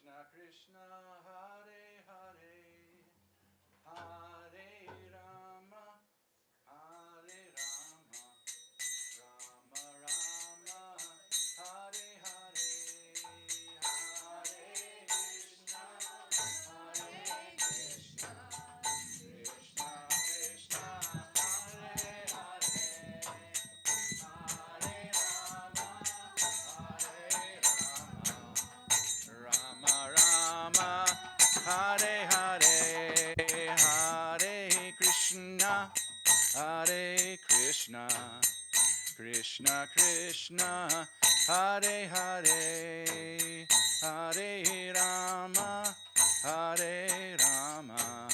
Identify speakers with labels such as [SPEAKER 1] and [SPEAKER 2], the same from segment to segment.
[SPEAKER 1] Krishna Hare Hare Hare Rama Hare Rama Rama Rama Hare Hare Hare Krishna Hare Krishna Krishna Krishna Hare Hare Hare Rama Hare Rama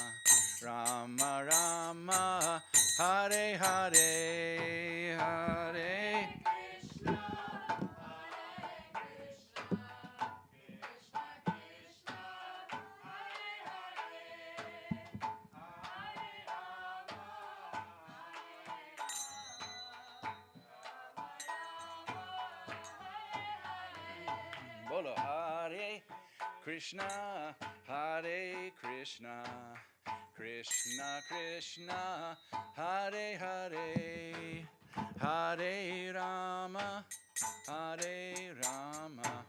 [SPEAKER 1] Rama Rama Hare Hare Hare Krishna Hare Krishna Krishna Krishna Hare Hare Hare Rama Hare Rama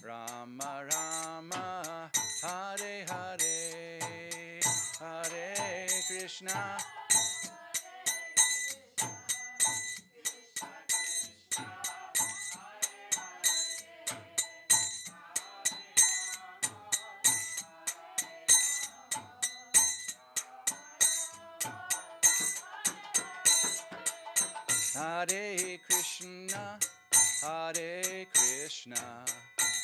[SPEAKER 1] Rama Rama Hare Hare Hare Krishna Hare Krishna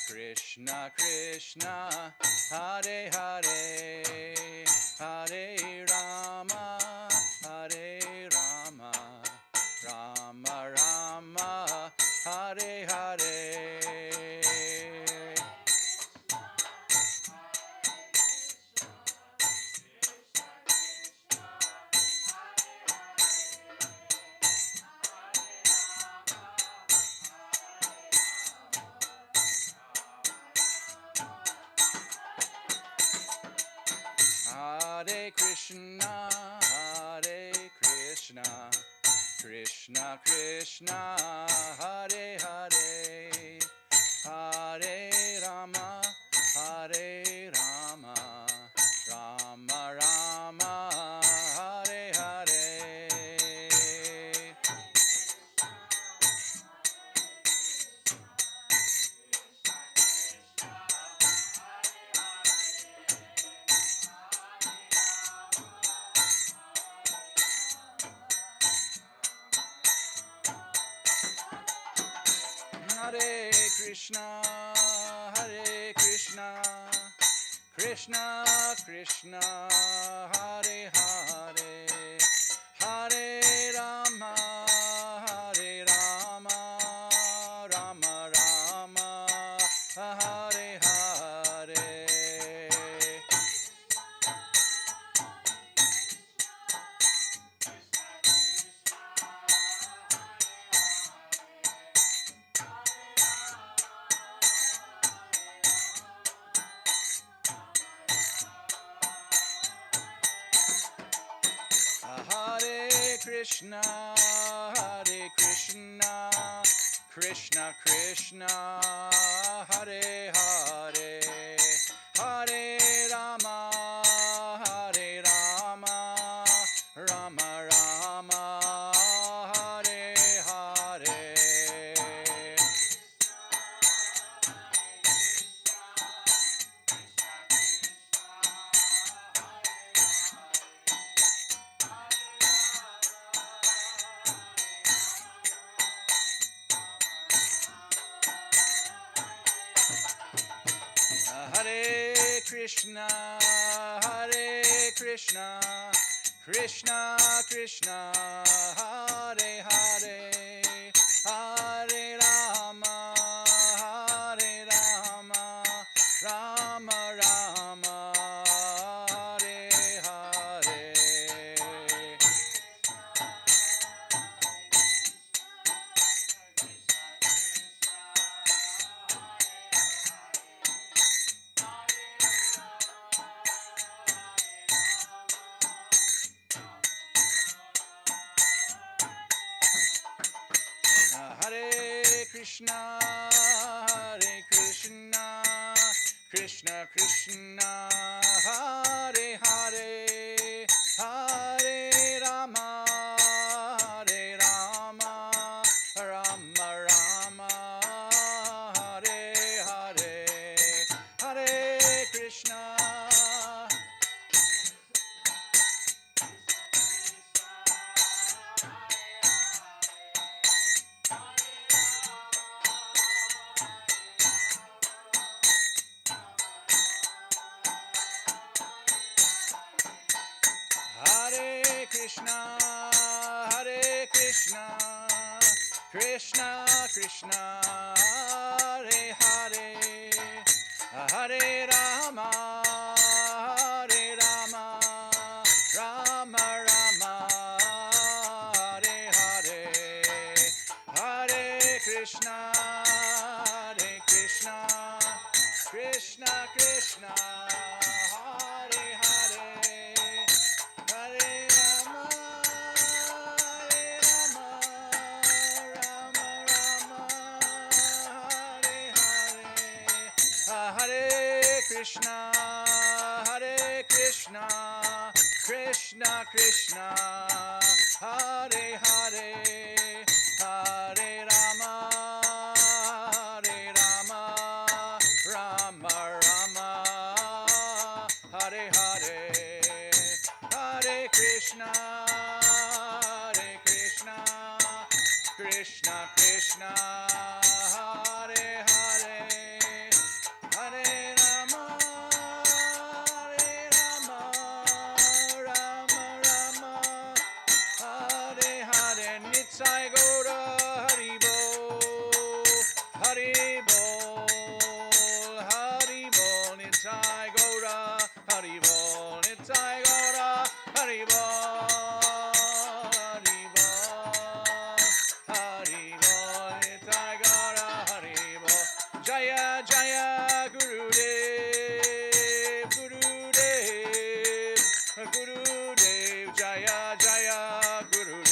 [SPEAKER 1] Krishna Krishna Hare Hare Hare Rama Hare Rama Bolo Hare Krishna Hare Krishna Krishna Krishna Hare Hare Hare Rama Hare Rama Rama Rama Hare Hare Hare Krishna Hare Krishna Hare Krishna Krishna Krishna Hare Hare Hare Rama Hare Rama Rama Rama Hare Hare Hare Krishna Hare Krishna Krishna Krishna Hare Hare Hare Rama Hare Rama Rama Rama Hare Hare Hare Krishna Hare Krishna Krishna Krishna Hare Hare Hare Rama Hare Rama Rama Rama Hare Hare Hare Krishna Hare Krishna Krishna Krishna Hare Hare Hare Rama Hare Rama Rama Rama Hare Hare Hare Krishna Hare Krishna Krishna Krishna Hare Hare Hare Rama Hare Rama Rama Rama Hare Hare Krishna, Hare Krishna, Krishna Krishna, Hare Hare, Hare Rama, Hare Rama, Rama Rama, Hare Hare, Hare Krishna. Hare Krishna, Hare Krishna, Krishna Krishna, Hare Hare, Hare Rama, Hare Rama, Rama Rama, Hare Hare, Hare Krishna, Hare Krishna, Krishna Krishna, Hare Hare. Hare Rama, Rama Rama, Hare Hare. Hare Krishna, Krishna Krishna, Hare Hare. Hare Rama, Rama Rama, Hare Hare. Hare Krishna, Krishna Krishna, Hare Hare, Hare Rama, Rama Rama, Hare Hare, Nitsai Gaura, Hari Bol, Hari Bol, Hari Bol, Nitsai Gaura, Hari Bol, Nitsai Gaura, Hari Bol, Hari Bol, Hari Bol, Nitsai Gaura, Hari Bol, Jaya Jaya Gurudev, Gurudev, Gurudev, Jaya Jaya Gurudev.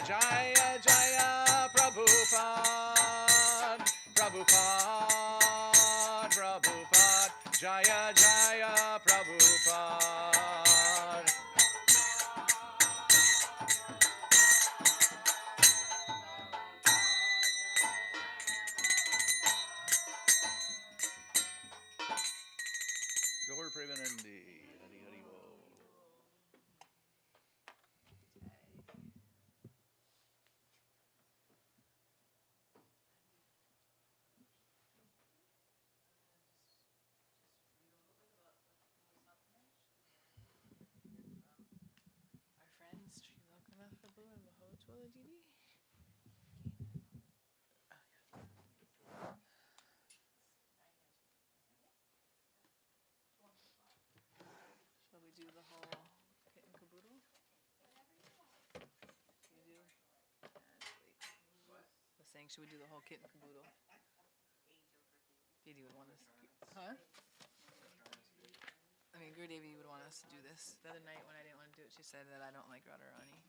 [SPEAKER 1] Jaya Jaya Prabhupada, Prabhupada, Prabhupada, Jaya Jaya Prabhupada. Gaur Premanandi, Hari Hari Bol.
[SPEAKER 2] Our friends Sri Lokanath Prabhu and Mahotsvala Didi. Shall we do the whole kit and caboodle? You do? I was saying, should we do the whole kit and caboodle? Didi would want us. Huh? I mean, Gurudeva would want us to do this. The other night when I didn't want to do it, she said that I don't like Radharani.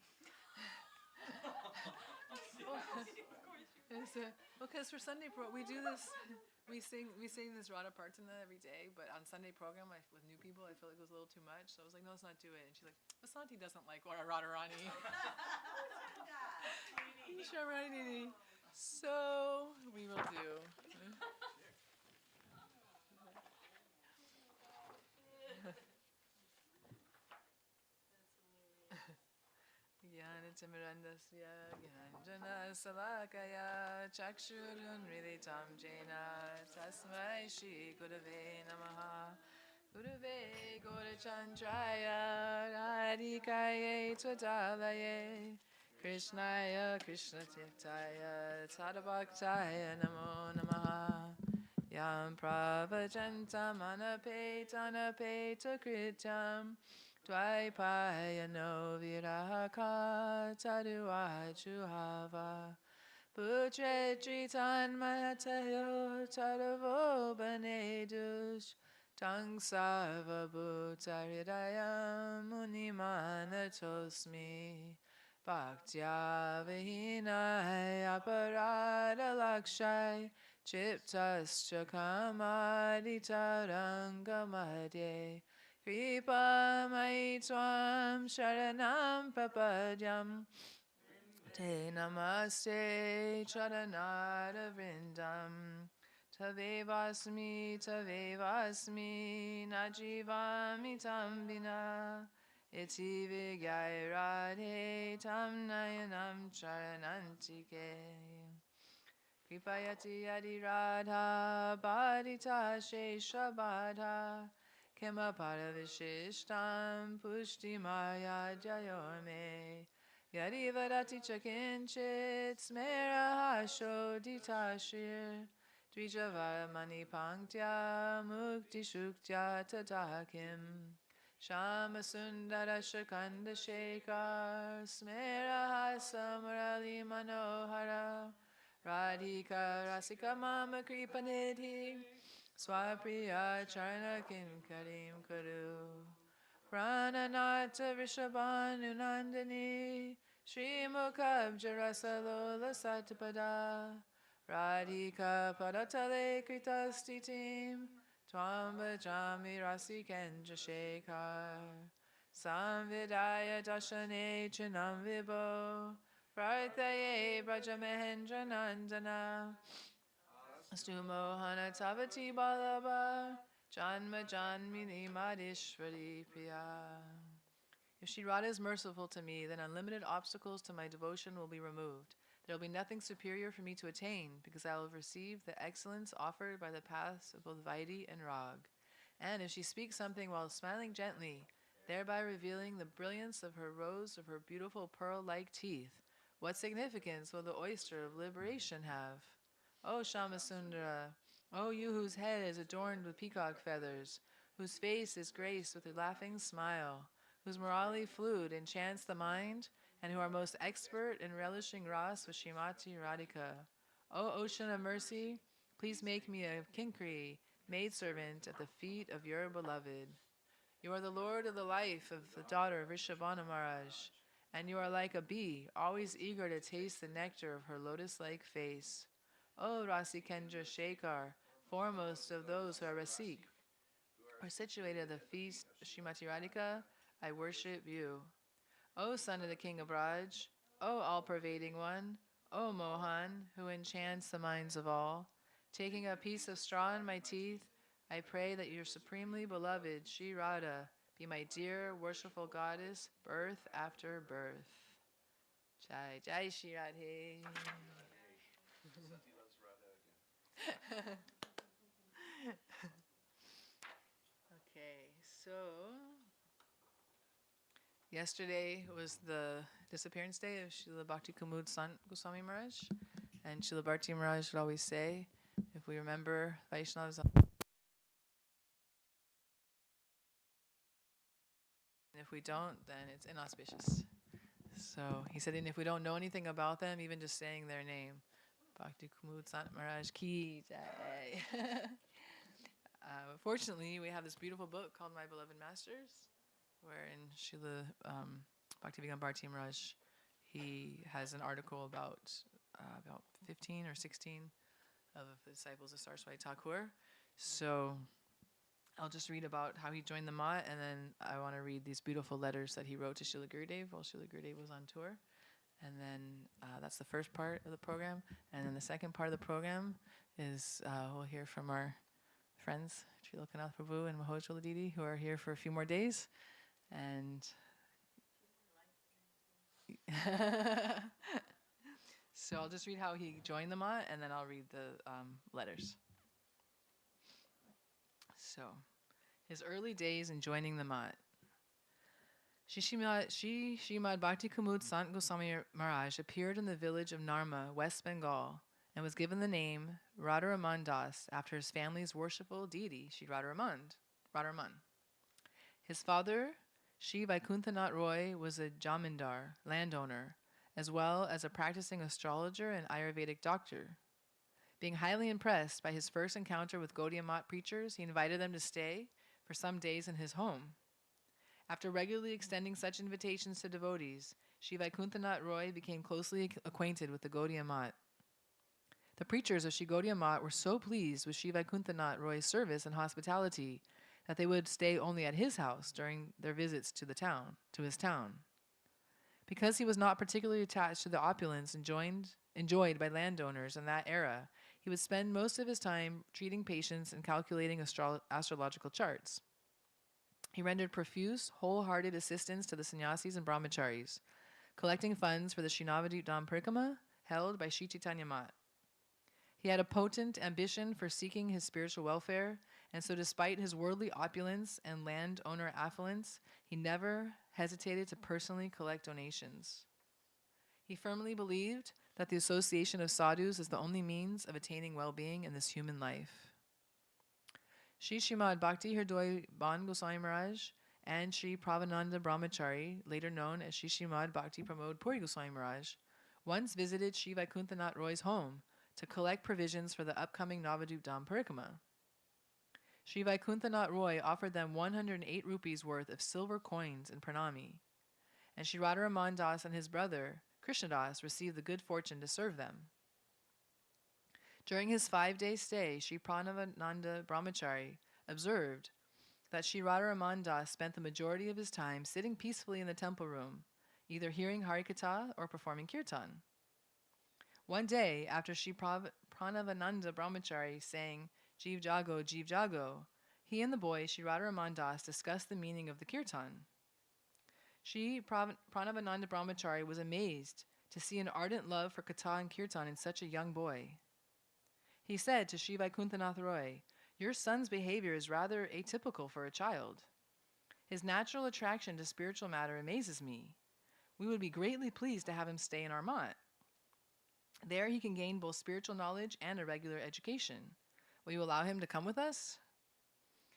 [SPEAKER 2] Because for Sunday we do this. We sing this Radha Parthana every day, but on Sunday program with new people, I feel like it was a little too much. So I was like, no, let's not do it. And she's like, Vasanti doesn't like Radharani. Sharmani. So we will do. Jnana-timirandasya Jnanjana Salakaya Chakshurunmilitam Jena Tasmai Shri Gurave Namaha Gurave Gaurachandraya Radhikaye Twadalaye Krishnaya Krishna Tirthaya Tadabhaktaya Namo Namaha Yam Pravajantam Anapeta Krityam Dvaipayano Viraka Taduajuhava Putre Tritan Matayo Tadavo Banedush Tang sarvabhutaridayam munimanatosmi bhaktya vihinai aparada lakshai chiptascha kamaditarangamadye kripa maitvam sharanam papadyam te namaste charanara vrindam Tavevasmi, Najivami Tambina, Iti Vigyai Radhe Tam Nayanam Charanantike. Kripayati Yadi Radha Badita Shesha Badha, Kema Paravishishtam Pushti Maya Jayome. Yadi Vadati Chakinchit Smera Hasho Ditashir. Dvijavaramani Panktya Mukti Shuktya Tatakim Shama Sundara Shakanda Shekhar Smera Hasamurali Manohara Radhika Rasika Mama Kripanidhi Swapriya Charna Kinkarim Kuru Prananata Vishabhanu Nandini Shri Mukhabjarasalola Satpada Radhika Padatale Kritastitim Tvam Bhajami Rasikendra Shekhar Samvidaya Dashane Chinam Vibho Prarthaye Brajamehendra Nandana Astu Mohana Tavati Balaba Janma Janmini Madishwari Priya. If Shri Radha is merciful to me, then unlimited obstacles to my devotion will be removed. There will be nothing superior for me to attain, because I will have received the excellence offered by the paths of both Vaidhi and Rag. And if she speaks something while smiling gently, thereby revealing the brilliance of her rows of her beautiful pearl-like teeth, what significance will the oyster of liberation have? O Shamasundara, O you whose head is adorned with peacock feathers, whose face is graced with a laughing smile, whose Murali flute enchants the mind, and who are most expert in relishing ras with Srimati Radhika. O ocean of mercy, please make me a kinkri, maidservant at the feet of your beloved. You are the lord of the life of the daughter of Rishabhana Maharaj, and you are like a bee, always eager to taste the nectar of her lotus-like face. O Rasikendra Shekhar, foremost of those who are Rasik, are situated at the feast of Srimati Radhika, I worship you. O son of the king of Raj, O all-pervading one, O Mohan, who enchants the minds of all, taking a piece of straw in my teeth, I pray that your supremely beloved Shri Radha be my dear, worshipful goddess, birth after birth. Jai Jai Shri Radhe. Okay, so yesterday was the disappearance day of Srila Bhakti Kumud Sant Goswami Maharaj, and Srila Bharti Maharaj would always say, if we remember Vaishnavas, and if we don't, then it's inauspicious. So he said, and if we don't know anything about them, even just saying their name, Bhakti Kumud Sant Maharaj ki jai. Fortunately, we have this beautiful book called My Beloved Masters, wherein Srila Bhaktivedanta Bharti Maharaj, he has an article about 15 or 16 of the disciples of Saraswati Thakur. So I'll just read about how he joined the Math, and then I want to read these beautiful letters that he wrote to Srila Gurudeva while Srila Gurudeva was on tour. And then that's the first part of the program. And then the second part of the program is we'll hear from our friends, Sri Lokanath Prabhu and Mahotsvala Didi, who are here for a few more days. And so I'll just read how he joined the Math, and then I'll read the letters. So, his early days in joining the Math. Shri Srimad Bhakti Kumud Sant Goswami Maharaj appeared in the village of Narma, West Bengal, and was given the name Radharaman Das after his family's worshipful deity, Shri Radharaman. His father, Shri Vaikuntanath Roy, was a jamindar, landowner, as well as a practicing astrologer and Ayurvedic doctor. Being highly impressed by his first encounter with Gaudiya Math preachers, he invited them to stay for some days in his home. After regularly extending such invitations to devotees, Sri Vaikuntanath Roy became closely acquainted with the Gaudiya Math. The preachers of Sri Gaudiya Math were so pleased with Sri Vaikuntanath Roy's service and hospitality that they would stay only at his house during their visits to his town. Because he was not particularly attached to the opulence enjoyed by landowners in that era, he would spend most of his time treating patients and calculating astrological charts. He rendered profuse, wholehearted assistance to the sannyasis and brahmacharis, collecting funds for the Srinavadip Dham Parikama held by Sri Chaitanya Math. He had a potent ambition for seeking his spiritual welfare, and so despite his worldly opulence and landowner affluence, he never hesitated to personally collect donations. He firmly believed that the association of sadhus is the only means of attaining well-being in this human life. Sri Srimad Bhakti Hridoy Ban Goswami Maharaj and Sri Pravananda Brahmachari, later known as Sri Srimad Bhakti Pramod Puri Goswami Maharaj, once visited Sri Vaikuntanath Roy's home to collect provisions for the upcoming Navadvip Dham Parikama. Sri Vaikuntanath Roy offered them 108 rupees worth of silver coins in pranami, and Sri Radharaman Das and his brother, Krishnadas, received the good fortune to serve them. During his 5-day stay, Sri Pranavananda Brahmachari observed that Sri Radharaman Das spent the majority of his time sitting peacefully in the temple room, either hearing Harikatha or performing kirtan. One day, after Sri Pranavananda Brahmachari sang Jeev Jago, he and the boy Sri Radharaman Das discussed the meaning of the kirtan. Sri Pranavananda Brahmachari was amazed to see an ardent love for katha and kirtan in such a young boy. He said to Sri Vaikuntanath Roy, "Your son's behavior is rather atypical for a child. His natural attraction to spiritual matter amazes me. We would be greatly pleased to have him stay in our mat. There he can gain both spiritual knowledge and a regular education. Will you allow him to come with us?"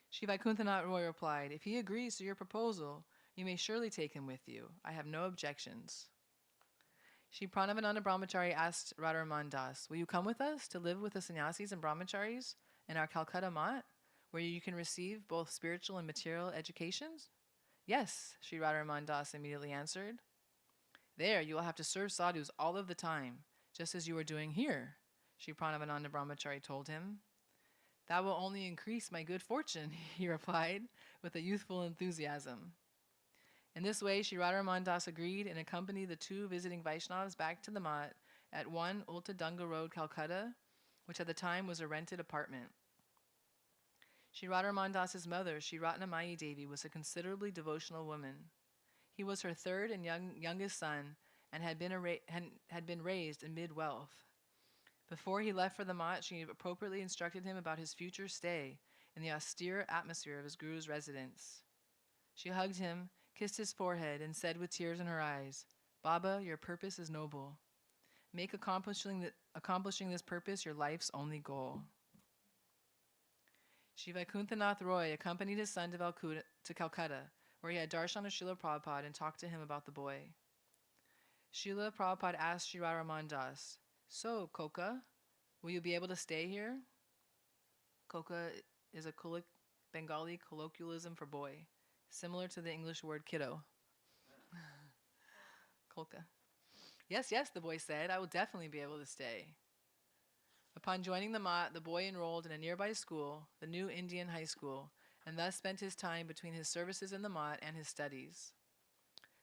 [SPEAKER 2] Sri Vaikuntanath Roy replied, "If he agrees to your proposal, you may surely take him with you. I have no objections." Sri Pranavananda Brahmachari asked Radharaman Das, "Will you come with us to live with the sannyasis and brahmacharis in our Calcutta mat, where you can receive both spiritual and material educations?" "Yes," Sri Radharaman Das immediately answered. "There you will have to serve sadhus all of the time, just as you are doing here," Sri Pranavananda Brahmachari told him. "That will only increase my good fortune," he replied with a youthful enthusiasm. In this way, Sri Radharaman Das agreed and accompanied the two visiting Vaishnavas back to the mat at 1 Ulta Dunga Road, Calcutta, which at the time was a rented apartment. Sri Radharaman Das's mother, Sri Ratnamayi Devi, was a considerably devotional woman. He was her third and youngest son and had been raised amid wealth. Before he left for the mat, she appropriately instructed him about his future stay in the austere atmosphere of his guru's residence. She hugged him, kissed his forehead, and said with tears in her eyes, "Baba, your purpose is noble. Make accomplishing this purpose your life's only goal." Sri Vaikuntanath Roy accompanied his son to Calcutta, where he had darshan of Srila Prabhupada and talked to him about the boy. Srila Prabhupada asked Sri Radharaman Das, "So, Koka, will you be able to stay here?" Koka is a Bengali colloquialism for boy, similar to the English word kiddo. Kolka. Yes, the boy said, "I will definitely be able to stay." Upon joining the mat, the boy enrolled in a nearby school, the New Indian High School, and thus spent his time between his services in the mat and his studies.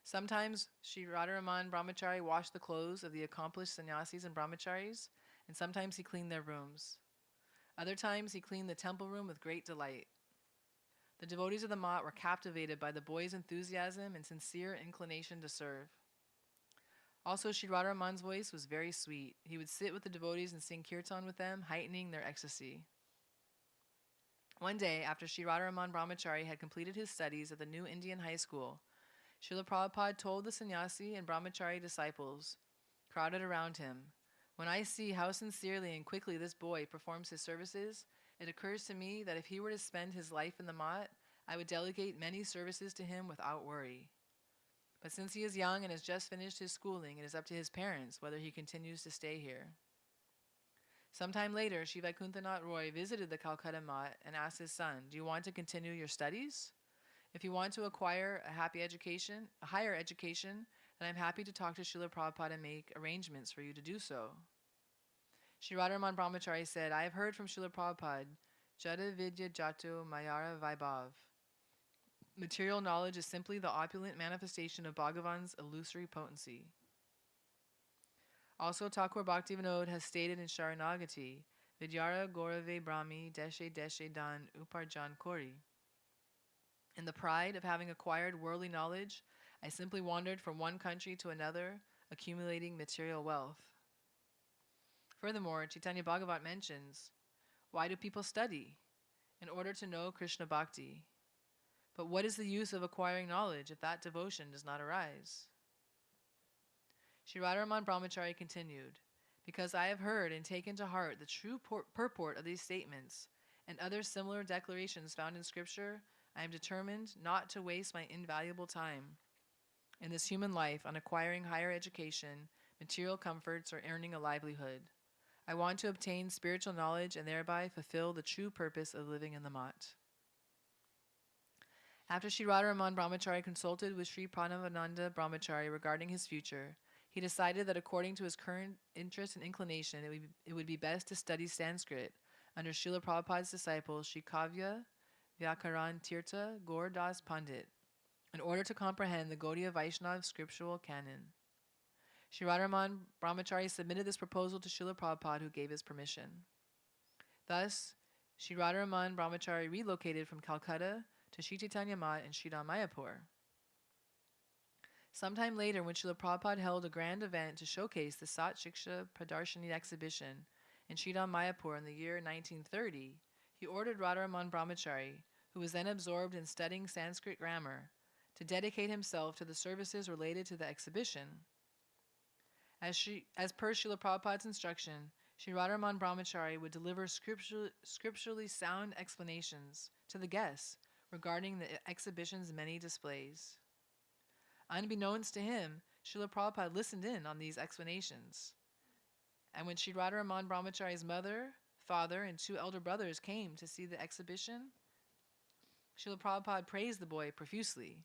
[SPEAKER 2] Sometimes Sri Radharaman Brahmachari washed the clothes of the accomplished sannyasis and brahmacharis, and sometimes he cleaned their rooms. Other times he cleaned the temple room with great delight. The devotees of the mat were captivated by the boy's enthusiasm and sincere inclination to serve. Also, Sri Radharaman's voice was very sweet. He would sit with the devotees and sing kirtan with them, heightening their ecstasy. One day, after Sri Radharaman Brahmachari had completed his studies at the New Indian High School, Srila Prabhupada told the sannyasi and brahmachari disciples crowded around him, "When I see how sincerely and quickly this boy performs his services, it occurs to me that if he were to spend his life in the mat, I would delegate many services to him without worry. But since he is young and has just finished his schooling, it is up to his parents whether he continues to stay here." Sometime later, Sri Vaikunthanath Roy visited the Calcutta Mat and asked his son, "Do you want to continue your studies? If you want to acquire a higher education, then I'm happy to talk to Srila Prabhupada and make arrangements for you to do so." Sri Radharaman Brahmachari said, "I have heard from Srila Prabhupada, Jada Vidya Jato Mayara Vaibhav. Material knowledge is simply the opulent manifestation of Bhagavan's illusory potency." Also, Thakur Bhaktivinoda has stated in Sharanagati, "Vidyara Gaurave Brahmi Deshe Deshe Dan Uparjan Kori." In the pride of having acquired worldly knowledge, I simply wandered from one country to another, accumulating material wealth. Furthermore, Chaitanya Bhagavat mentions, "Why do people study? In order to know Krishna Bhakti. But what is the use of acquiring knowledge if that devotion does not arise?" Sri Radharaman Brahmachari continued, "Because I have heard and taken to heart the true purport of these statements and other similar declarations found in Scripture, I am determined not to waste my invaluable time in this human life on acquiring higher education, material comforts, or earning a livelihood. I want to obtain spiritual knowledge and thereby fulfill the true purpose of living in the mat." After Sri Radharaman Brahmachari consulted with Sri Pranavananda Brahmachari regarding his future, he decided that according to his current interest and inclination, it would be best to study Sanskrit under Srila Prabhupada's disciple Sri Kavya Vyakaran Tirtha Gaur Das Pandit in order to comprehend the Gaudiya Vaishnava scriptural canon. Sri Radharaman Brahmachari submitted this proposal to Srila Prabhupada, who gave his permission. Thus, Sri Radharaman Brahmachari relocated from Calcutta to Sri Chaitanya Mat in Sridham Mayapur. Sometime later, when Srila Prabhupada held a grand event to showcase the Sat Shiksha Pradarshini exhibition in Sridham Mayapur in the year 1930, he ordered Radharaman Brahmachari, who was then absorbed in studying Sanskrit grammar, to dedicate himself to the services related to the exhibition. As per Srila Prabhupada's instruction, Sri Radharaman Brahmachari would deliver scripturally sound explanations to the guests regarding the exhibition's many displays. Unbeknownst to him, Srila Prabhupada listened in on these explanations. And when Sri Radharaman Brahmachari's mother, father, and two elder brothers came to see the exhibition, Srila Prabhupada praised the boy profusely.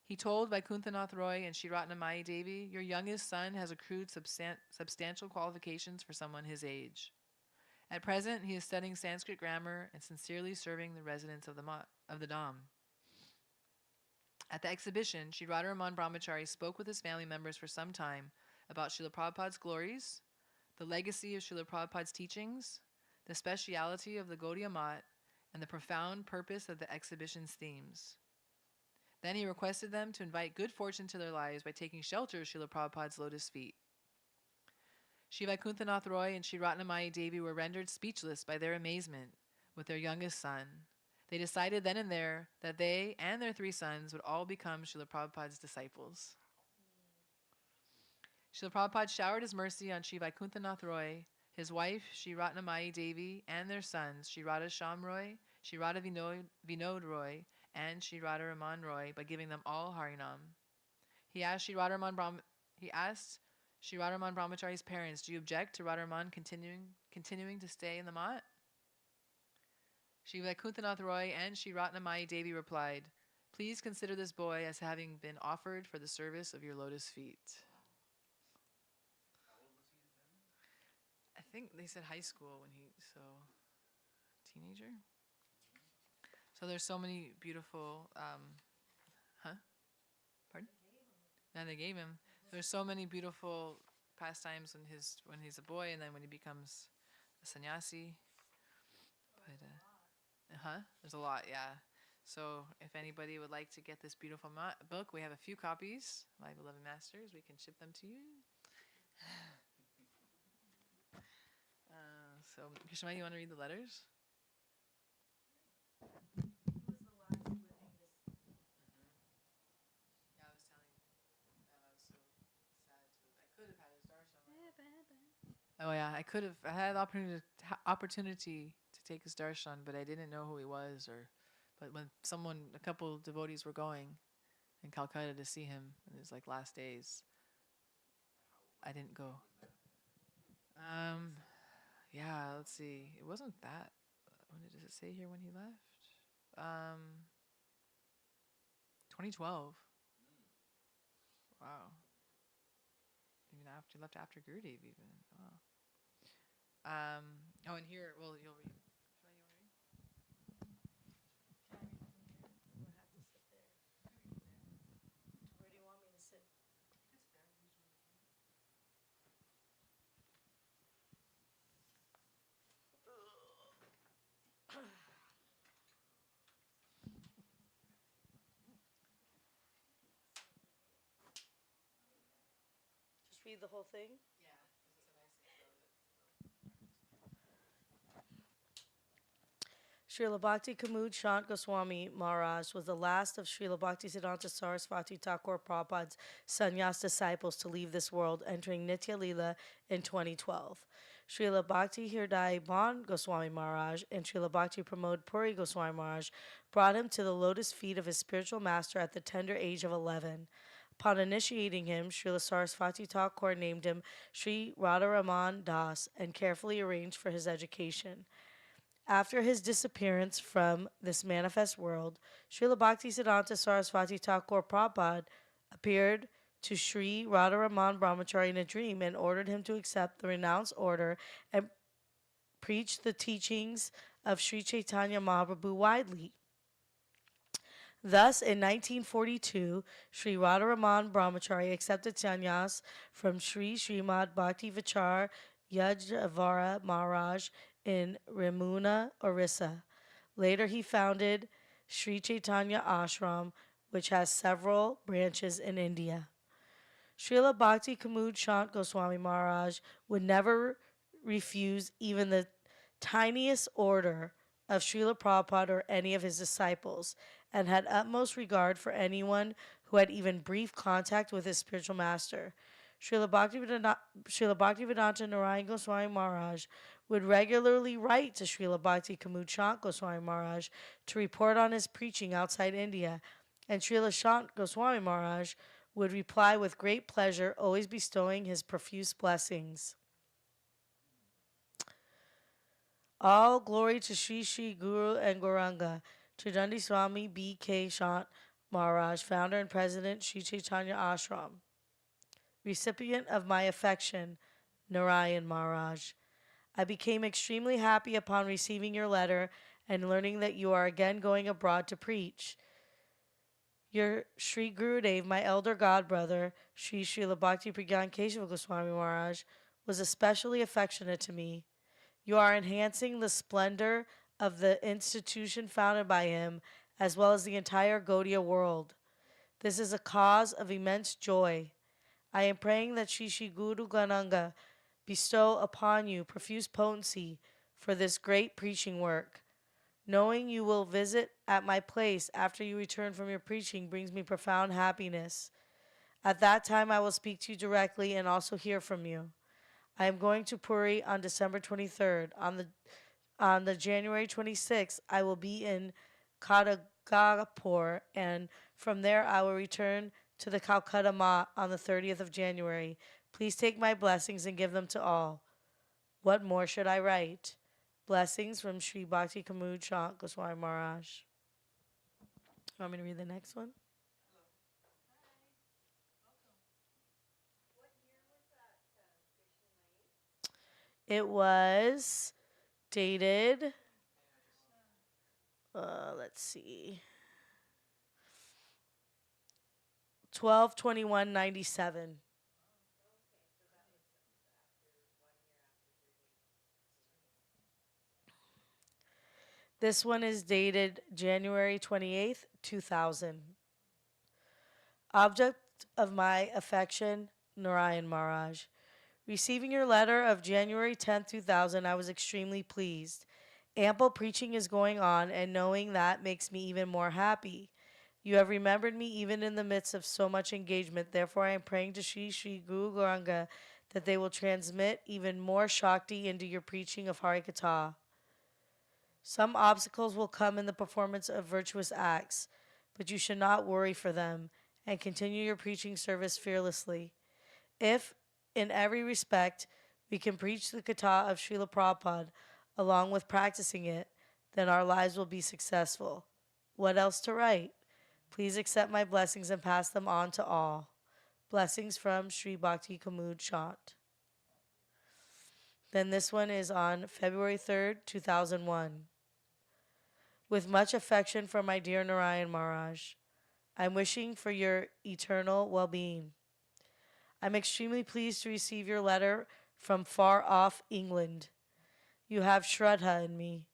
[SPEAKER 2] He told Vaikunthanath Roy and Sri Ratnamayi Devi, "Your youngest son has accrued substantial qualifications for someone his age. At present, he is studying Sanskrit grammar and sincerely serving the residents of the Dham." At the exhibition, Sri Radharaman Brahmachari spoke with his family members for some time about Srila Prabhupada's glories, the legacy of Srila Prabhupada's teachings, the speciality of the Gaudiya Mat, and the profound purpose of the exhibition's themes. Then he requested them to invite good fortune to their lives by taking shelter of Srila Prabhupada's lotus feet. Sri Vaikunthanath Roy and Sri Ratnamayi Devi were rendered speechless by their amazement with their youngest son. They decided then and there that they and their three sons would all become Srila Prabhupada's disciples. Srila Prabhupada showered his mercy on Sri Vaikunthanath Roy, his wife Sri Ratnamayi Devi, and their sons Sri Radha Sham Roy, Sri Radha Vinod Roy, and Sri Radharaman Roy by giving them all Harinam. He asked Sri Radharaman Brahmachari's parents, "Do you object to Radharaman continuing to stay in the mat?" Sri Vaikunthanath Roy and Sri Ratnamayi Devi replied, "Please consider this boy as having been offered for the service of your lotus feet." I think they said high school when teenager. So there's so many beautiful, Pardon? Yeah, they gave him. There's so many beautiful pastimes when he's a boy, and then when he becomes a sannyasi. But there's a lot, yeah. So if anybody would like to get this beautiful book, we have a few copies. My beloved masters, we can ship them to you. So, Krishnamai, you want to read the letters? Yeah, I was telling him I was so sad to. I could have had his darshan. Oh yeah, I had opportunity to take his darshan, but I didn't know who he was, but when a couple devotees were going in Calcutta to see him in his last days, I didn't go. Yeah, let's see. It wasn't that. When does it say here when he left? 2012. Wow. Even after he left after Gurudev even. Wow. Oh, and here, well, you'll read. Shall you want to read?
[SPEAKER 3] Where do you want me to sit? Just read the whole thing.
[SPEAKER 2] Yeah, because it's a nice
[SPEAKER 3] Srila Bhakti Kamud Chand Goswami Maharaj was the last of Srila Bhaktisiddhanta Saraswati Thakur Prabhupada's sannyas disciples to leave this world, entering Nitya Leela in 2012. Srila Bhakti Hriday Ban Goswami Maharaj and Srila Bhakti Pramod Puri Goswami Maharaj brought him to the lotus feet of his spiritual master at the tender age of 11. Upon initiating him, Srila Saraswati Thakur named him Sri Radharaman Das and carefully arranged for his education. After his disappearance from this manifest world, Srila Bhaktisiddhanta Saraswati Thakur Prabhupada appeared to Sri Radharaman Brahmachari in a dream and ordered him to accept the renounced order and preach the teachings of Sri Chaitanya Mahaprabhu widely. Thus, in 1942, Sri Radharaman Brahmachari accepted sannyas from Sri Srimad Bhakti Vichar Yajavara Maharaj in Remuna, Orissa. Later, he founded Sri Chaitanya Ashram, which has several branches in India. Srila Bhakti Kamud Chand Goswami Maharaj would never refuse even the tiniest order of Srila Prabhupada or any of his disciples, and had utmost regard for anyone who had even brief contact with his spiritual master. Srila Bhaktivedanta Narayan Goswami Maharaj would regularly write to Srila Bhakti Kamud Chand Goswami Maharaj to report on his preaching outside India, and Srila Chand Goswami Maharaj would reply with great pleasure, always bestowing his profuse blessings. All glory to Sri Sri Guru and Gauranga, Tridandi Swami B.K. Shant Maharaj, founder and president, Sri Chaitanya Ashram. Recipient of my affection, Narayan Maharaj. I became extremely happy upon receiving your letter and learning that you are again going abroad to preach. Your Sri Gurudev, my elder godbrother, Sri Srila Bhakti Pragyan Keshava Goswami Maharaj, was especially affectionate to me. You are enhancing the splendor of the institution founded by him, as well as the entire Gaudiya world. This is a cause of immense joy. I am praying that Sri Sri Guru Gananga bestow upon you profuse potency for this great preaching work. Knowing you will visit at my place after you return from your preaching brings me profound happiness. At that time, I will speak to you directly and also hear from you. I am going to Puri on December 23rd. On the January 26th, I will be in Kadagapur, and from there I will return to the Calcutta Ma on the 30th of January. Please take my blessings and give them to all. What more should I write? Blessings from Sri Bhakti Kamud Chand Goswami Maharaj. You want me to read the next one? It was dated, let's see, 12/21/97. This one is dated January 28th, 2000. Object of my affection, Narayan Maharaj. Receiving your letter of January 10th, 2000, I was extremely pleased. Ample preaching is going on, and knowing that makes me even more happy. You have remembered me even in the midst of so much engagement. Therefore, I am praying to Sri Sri Guru Gauranga that they will transmit even more Shakti into your preaching of Harikatha. Some obstacles will come in the performance of virtuous acts, but you should not worry for them and continue your preaching service fearlessly. If, in every respect, we can preach the kata of Srila Prabhupada along with practicing it, then our lives will be successful. What else to write? Please accept my blessings and pass them on to all. Blessings from Sri Bhakti Kamud Chant. Then this one is on February 3rd, 2001. With much affection from my dear Narayan Maharaj, I'm wishing for your eternal well being. I'm extremely pleased to receive your letter from far off England. You have Shraddha in me.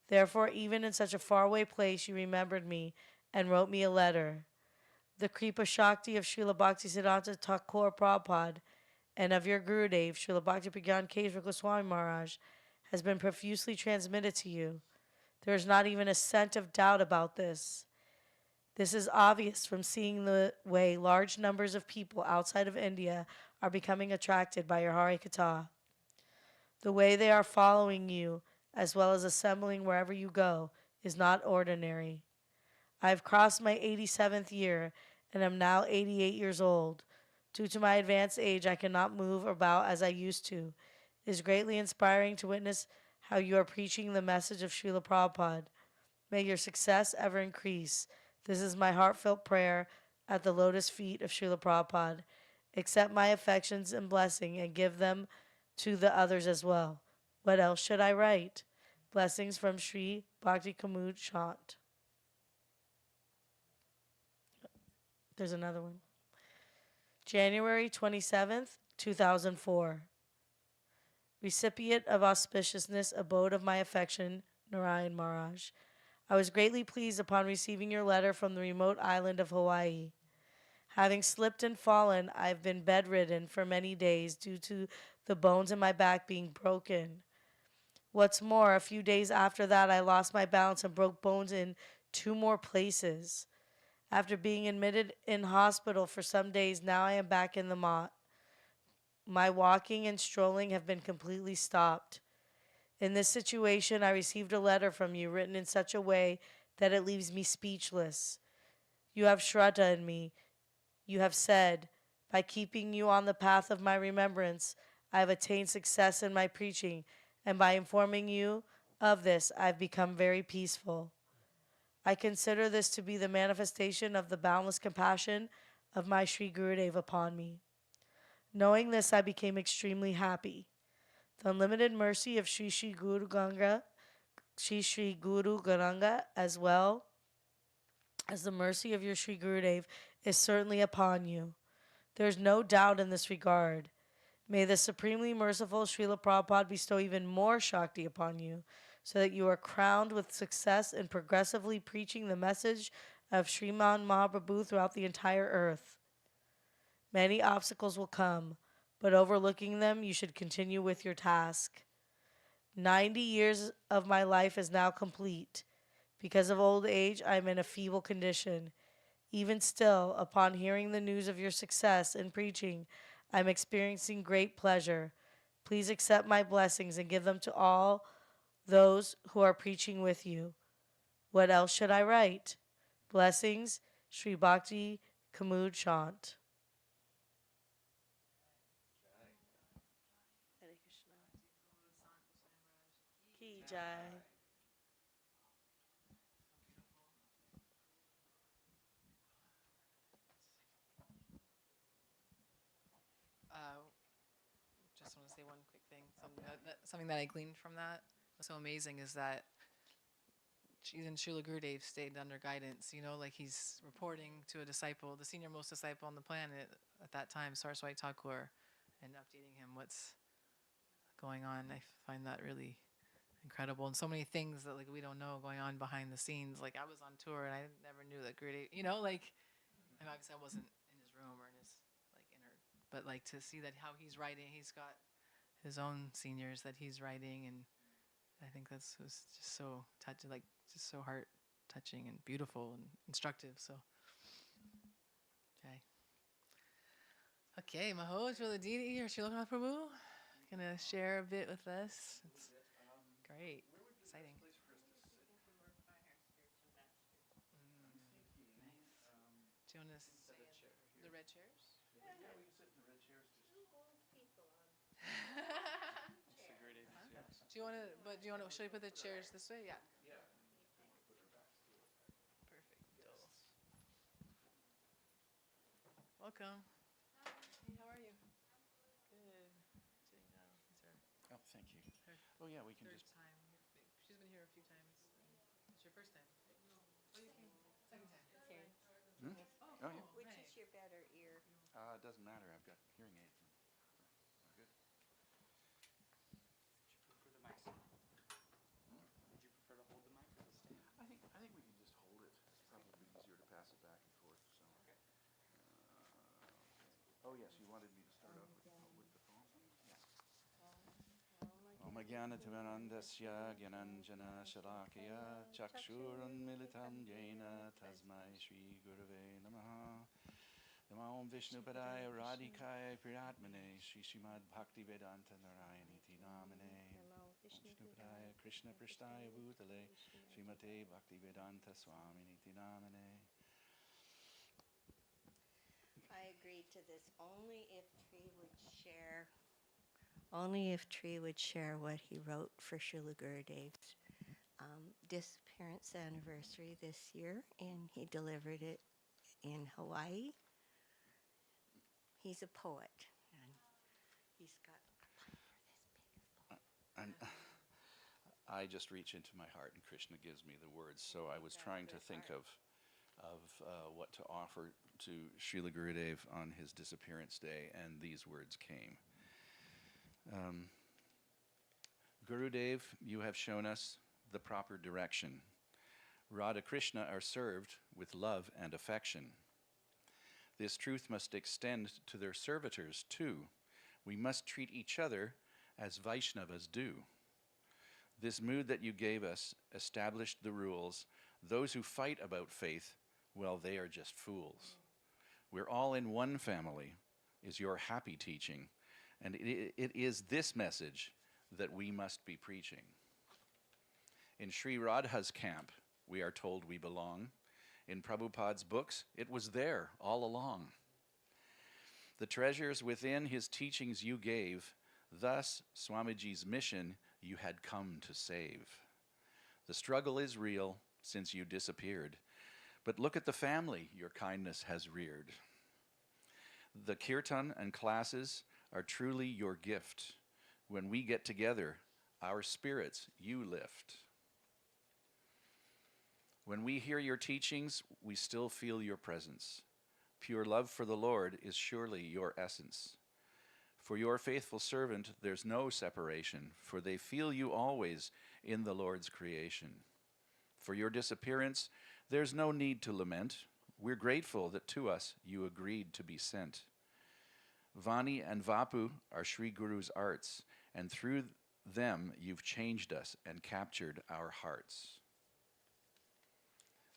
[SPEAKER 3] Therefore, even in such a faraway place, you remembered me and wrote me a letter. The Kripa Shakti of Srila Bhaktisiddhanta Thakur Prabhupada and of your Gurudev, Srila Bhakti Pragyan Keshava Goswami Maharaj, has been profusely transmitted to you. There is not even a scent of doubt about this. This is obvious from seeing the way large numbers of people outside of India are becoming attracted by your Hari Katha. The way they are following you, as well as assembling wherever you go, is not ordinary. I have crossed my 87th year and am now 88 years old. Due to my advanced age, I cannot move or bow as I used to. It is greatly inspiring to witness how you are preaching the message of Srila Prabhupada. May your success ever increase. This is my heartfelt prayer at the lotus feet of Srila Prabhupada. Accept my affections and blessing and give them to the others as well. What else should I write? Blessings from Sri Bhakti Kamud Chant. There's another one. January 27th, 2004. Recipient of auspiciousness, abode of my affection, Narayan Maharaj. I was greatly pleased upon receiving your letter from the remote island of Hawaii. Having slipped and fallen, I have been bedridden for many days due to the bones in my back being broken. What's more, a few days after that, I lost my balance and broke bones in 2 more places. After being admitted in hospital for some days, now I am back in the mat. My walking and strolling have been completely stopped. In this situation, I received a letter from you written in such a way that it leaves me speechless. You have Shraddha in me. You have said, by keeping you on the path of my remembrance, I have attained success in my preaching, and by informing you of this, I have become very peaceful. I consider this to be the manifestation of the boundless compassion of my Sri Gurudev upon me. Knowing this, I became extremely happy. The unlimited mercy of Sri Sri Guru Ganga, as well as the mercy of your Sri Gurudev, is certainly upon you. There is no doubt in this regard. May the supremely merciful Srila Prabhupada bestow even more Shakti upon you, so that you are crowned with success in progressively preaching the message of Sriman Mahaprabhu throughout the entire earth. Many obstacles will come, but overlooking them, you should continue with your task. 90 years of my life is now complete. Because of old age, I am in a feeble condition. Even still, upon hearing the news of your success in preaching, I am experiencing great pleasure. Please accept my blessings and give them to all those who are preaching with you. What else should I write? Blessings, Sri Bhakti Kamud Chant. Hare Krishna. Ki Jai.
[SPEAKER 2] Just want to say one quick thing. Something that I gleaned from that was so amazing is that even Srila Gurudev stayed under guidance. You know, like he's reporting to a disciple, the senior most disciple on the planet at that time, Saraswati Thakur, and updating him what's going on. I find that really incredible, and so many things that like we don't know going on behind the scenes. Like I was on tour and I never knew that Gurudev. You know, like I mean, obviously I wasn't in his room or in his like inner, but like to see that how he's writing, he's got his own seniors that he's writing, and I think that's was just so touching, like just so heart touching and beautiful and instructive. So, okay. Okay, Mahotsvala Didi or Sri Lokanath Prabhu gonna share a bit with us. It's great, exciting. Do you want to say the red chairs?
[SPEAKER 3] Yeah, we can sit in the red chairs. Two old people on.
[SPEAKER 2] Do you want to? But do you want to? Should we put the chairs this way? Yeah. Perfecto. Welcome. Hi. How are you? Good. Sitting down. These are
[SPEAKER 1] Oh, thank you.
[SPEAKER 2] her
[SPEAKER 1] Oh, yeah, we can
[SPEAKER 2] third
[SPEAKER 1] just.
[SPEAKER 2] time. She's been here a few times. It's your first time. Oh, you came second time.
[SPEAKER 4] Here.
[SPEAKER 1] Hmm?
[SPEAKER 2] Oh,
[SPEAKER 1] Oh,
[SPEAKER 2] cool.
[SPEAKER 1] yeah.
[SPEAKER 4] Which
[SPEAKER 2] Nice.
[SPEAKER 4] is your better ear?
[SPEAKER 1] It doesn't matter. I've got hearing aids. We're good.
[SPEAKER 5] Would you prefer the mic? Would you prefer to hold the mic or the stand?
[SPEAKER 1] I think we can just hold it. It's probably easier to pass it back and forth. So. Oh yes, you wanted me to start off with the phone. Yeah. Om Jnanatimarandasya Gyananjana Shalakaya Chakshurunmilitam Yena Tasmai Shri Gurave Namaha Namo Om Vishnupadaya Radhikaya Priratmane Shri Srimad Bhaktivedanta Narayaniti Namane Om Vishnupadaya Krishna Prishtaya Bhutale Srimate Bhaktivedanta Swaminiti Namane.
[SPEAKER 4] I agreed to this only if Tree would share. Only if Tree would share what he wrote for Srila Gurudev's disappearance anniversary this year, and he delivered it in Hawaii. He's a poet, and he's got a binder this big.
[SPEAKER 1] And I just reach into my heart, and Krishna gives me the words. So I was
[SPEAKER 4] Got a
[SPEAKER 1] trying to
[SPEAKER 4] good
[SPEAKER 1] think
[SPEAKER 4] heart.
[SPEAKER 1] of what to offer to Srila Gurudev on his disappearance day, and these words came. Gurudev, you have shown us the proper direction. Radha Krishna are served with love and affection. This truth must extend to their servitors too. We must treat each other as Vaishnavas do. This mood that you gave us established the rules. Those who fight about faith, well, they are just fools. We're all in one family, is your happy teaching, and it is this message that we must be preaching. In Sri Radha's camp, we are told we belong. In Prabhupada's books, it was there all along. The treasures within his teachings you gave, thus Swamiji's mission you had come to save. The struggle is real since you disappeared, but look at the family your kindness has reared. The kirtan and classes are truly your gift. When we get together, our spirits you lift. When we hear your teachings, we still feel your presence. Pure love for the Lord is surely your essence. For your faithful servant, there's no separation, for they feel you always in the Lord's creation. For your disappearance, there's no need to lament. We're grateful that to us you agreed to be sent. Vani and Vapu are Sri Guru's arts, and through them you've changed us and captured our hearts.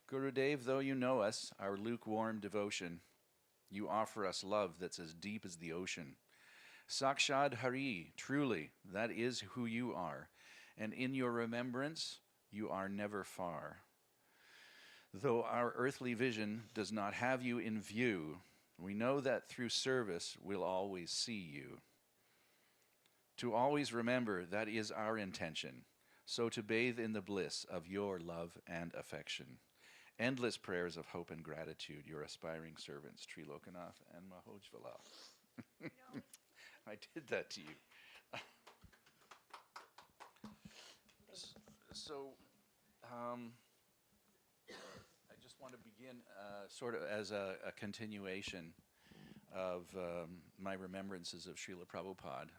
[SPEAKER 1] Gurudev, though you know us, our lukewarm devotion, you offer us love that's as deep as the ocean. Sakshad Hari, truly, that is who you are, and in your remembrance, you are never far. Though our earthly vision does not have you in view, we know that through service we'll always see you. To always remember, that is our intention, so to bathe in the bliss of your love and affection. Endless prayers of hope and gratitude, your aspiring servants, Sri Lokanath and Mahotsvala. I did that to you. So, I just want to begin sort of as a continuation of my remembrances of Srila Prabhupada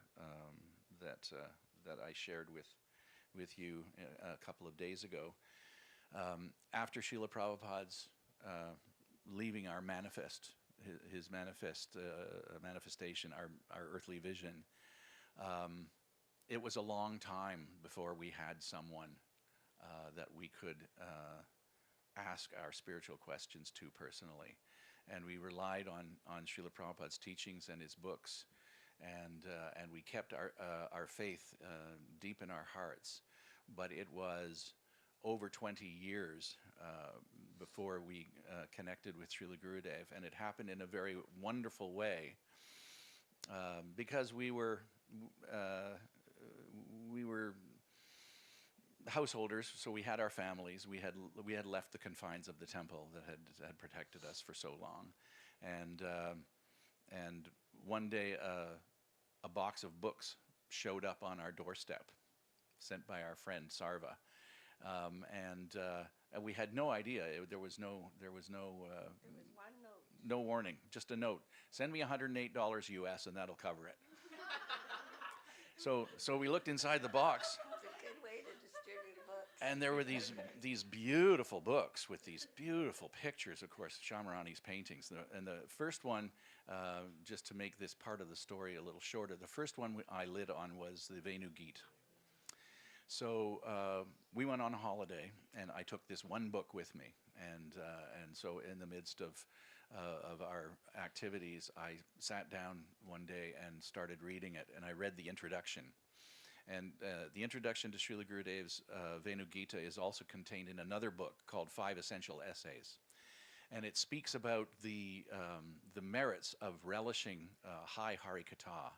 [SPEAKER 1] that I shared with you a couple of days ago. After Srila Prabhupada's leaving our manifest, his manifestation, our earthly vision, it was a long time before we had someone that we could ask our spiritual questions to personally. And we relied on Srila Prabhupada's teachings and his books, and we kept our faith deep in our hearts. But it was over 20 years before we connected with Srila Gurudev, and it happened in a very wonderful way because we were householders, so we had our families. We had left the confines of the temple that had protected us for so long, and one day a box of books showed up on our doorstep, sent by our friend Sarva, and we had no idea. There was no
[SPEAKER 4] one note.
[SPEAKER 1] no warning, just a note. Send me $108 US, and that'll cover it. So we looked inside the box.
[SPEAKER 4] It's a good way to distribute books.
[SPEAKER 1] And there were these beautiful books with these beautiful pictures, of course, Shamrani's paintings. And the first one, just to make this part of the story a little shorter, the first one I lit on was the Venu Gita. So we went on a holiday, and I took this one book with me. And so in the midst of our activities, I sat down one day and started reading it, and I read the introduction. And the introduction to Srila Gurudev's Venu Gita is also contained in another book called 5 Essential Essays. And it speaks about the merits of relishing high Harikatha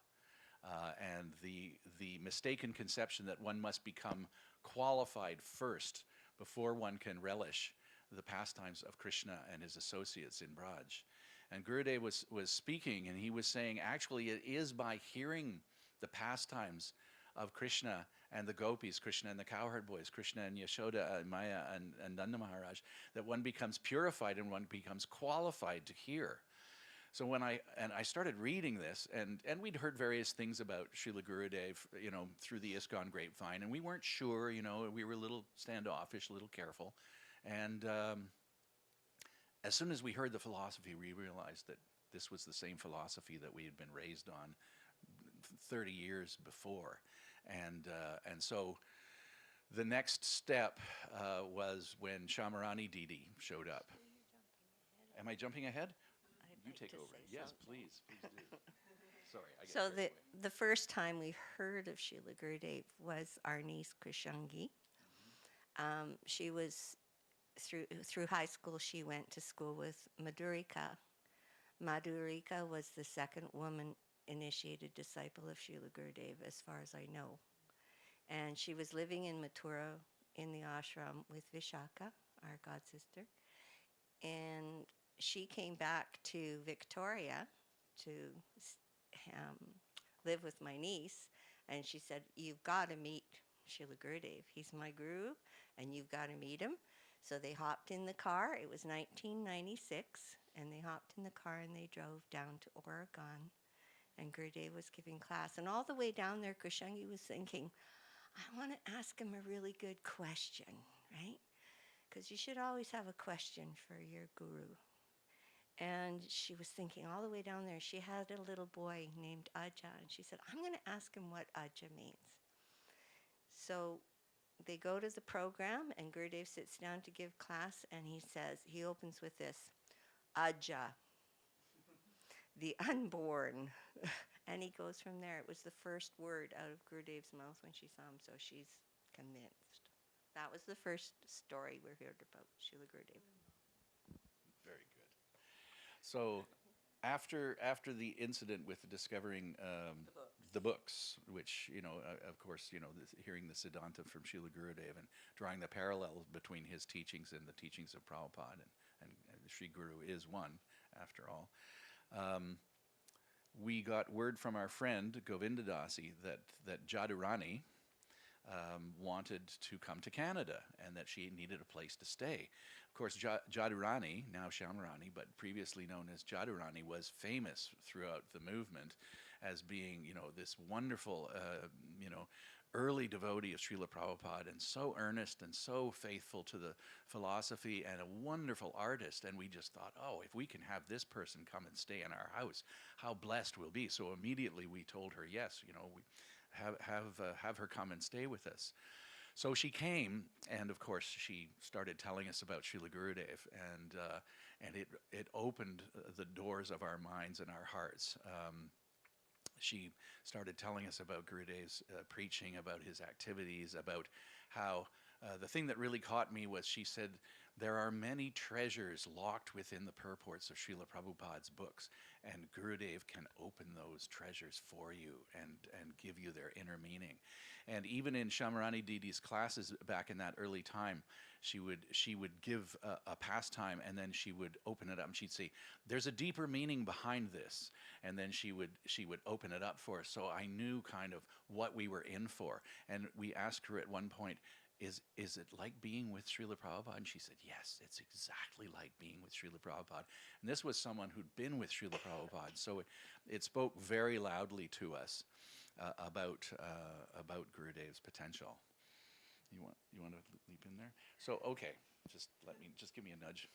[SPEAKER 1] and the mistaken conception that one must become qualified first before one can relish the pastimes of Krishna and his associates in Braj. And Gurudev was speaking, and he was saying, actually, it is by hearing the pastimes of Krishna and the gopis, Krishna and the cowherd boys, Krishna and Yashoda and Maya and Nanda Maharaj, that one becomes purified and one becomes qualified to hear. So when I started reading this, and we'd heard various things about Srila Gurudev, through the ISKCON grapevine, and we weren't sure, we were a little standoffish, a little careful. And as soon as we heard the philosophy, we realized that this was the same philosophy that we had been raised on 30 years before. And so the next step was when Shamarani Didi showed up. Am I jumping ahead? You take over. Yes, please do. Sorry, I get
[SPEAKER 4] So
[SPEAKER 1] carried away.
[SPEAKER 4] the first time we heard of Srila Gurudev was our niece Krishangi. She was through high school. She went to school with Madhurika. Madhurika was the second woman initiated disciple of Srila Gurudev, as far as I know. And she was living in Mathura in the ashram with Vishaka, our god sister. And she came back to Victoria to live with my niece, and she said, "You've got to meet Srila Gurudev. He's my guru, and you've got to meet him." So they hopped in the car. It was 1996, and they hopped in the car and they drove down to Oregon, and Gurudev was giving class. And all the way down there, Krishangi was thinking, I want to ask him a really good question, right? Because you should always have a question for your guru. And she was thinking all the way down there. She had a little boy named Ajja, and she said, I'm going to ask him what Ajja means. So they go to the program, and Gurudev sits down to give class, and he opens with this, Ajja, the unborn. And he goes from there. It was the first word out of Gurudev's mouth when she saw him, so she's convinced. That was the first story we heard about Srila Gurudev.
[SPEAKER 1] Very good. So after the incident with discovering the books, which, of course, hearing the Siddhanta from Srila Gurudev and drawing the parallels between his teachings and the teachings of Prabhupada, and Sri Guru is one, after all, we got word from our friend Govinda Dasi that Jadurani wanted to come to Canada and that she needed a place to stay. Of course, Jadurani, now Shamrani, but previously known as Jadurani, was famous throughout the movement as being, this wonderful, early devotee of Srila Prabhupada, and so earnest and so faithful to the philosophy, and a wonderful artist. And we just thought, oh, if we can have this person come and stay in our house, how blessed we'll be. So immediately we told her, yes, we have her come and stay with us. So she came, and of course she started telling us about Srila Gurudev, and it opened the doors of our minds and our hearts. She started telling us about Gurudev's preaching, about his activities, about how the thing that really caught me was she said, there are many treasures locked within the purports of Srila Prabhupada's books, and Gurudev can open those treasures for you and give you their inner meaning. And even in Shamarani Didi's classes back in that early time, she would give a pastime, and then she would open it up and she'd say, "There's a deeper meaning behind this," and then she would open it up for us. So I knew kind of what we were in for. And we asked her at one point, Is it like being with Srila Prabhupada? And she said, yes, it's exactly like being with Srila Prabhupada. And this was someone who'd been with Srila Prabhupada. So it spoke very loudly to us about Gurudev's potential. You want to leap in there? So, okay, just give me a nudge.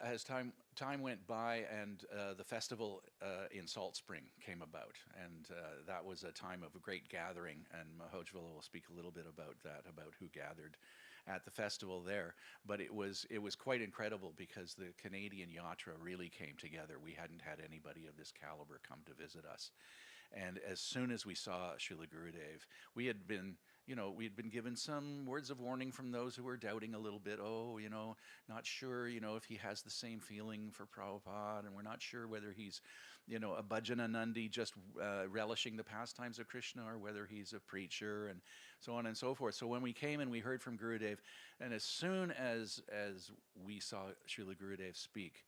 [SPEAKER 1] As time went by, and the festival in Salt Spring came about, and that was a time of a great gathering, and Mahotsvala will speak a little bit about that, about who gathered at the festival there. But it was quite incredible because the Canadian Yatra really came together. We hadn't had anybody of this caliber come to visit us. And as soon as we saw Srila Gurudev, we'd been given some words of warning from those who were doubting a little bit. Oh, not sure, if he has the same feeling for Prabhupada, and we're not sure whether he's, a Bhajananandi just relishing the pastimes of Krishna, or whether he's a preacher, and so on and so forth. So when we came and we heard from Gurudev, and as soon as we saw Srila Gurudev speak,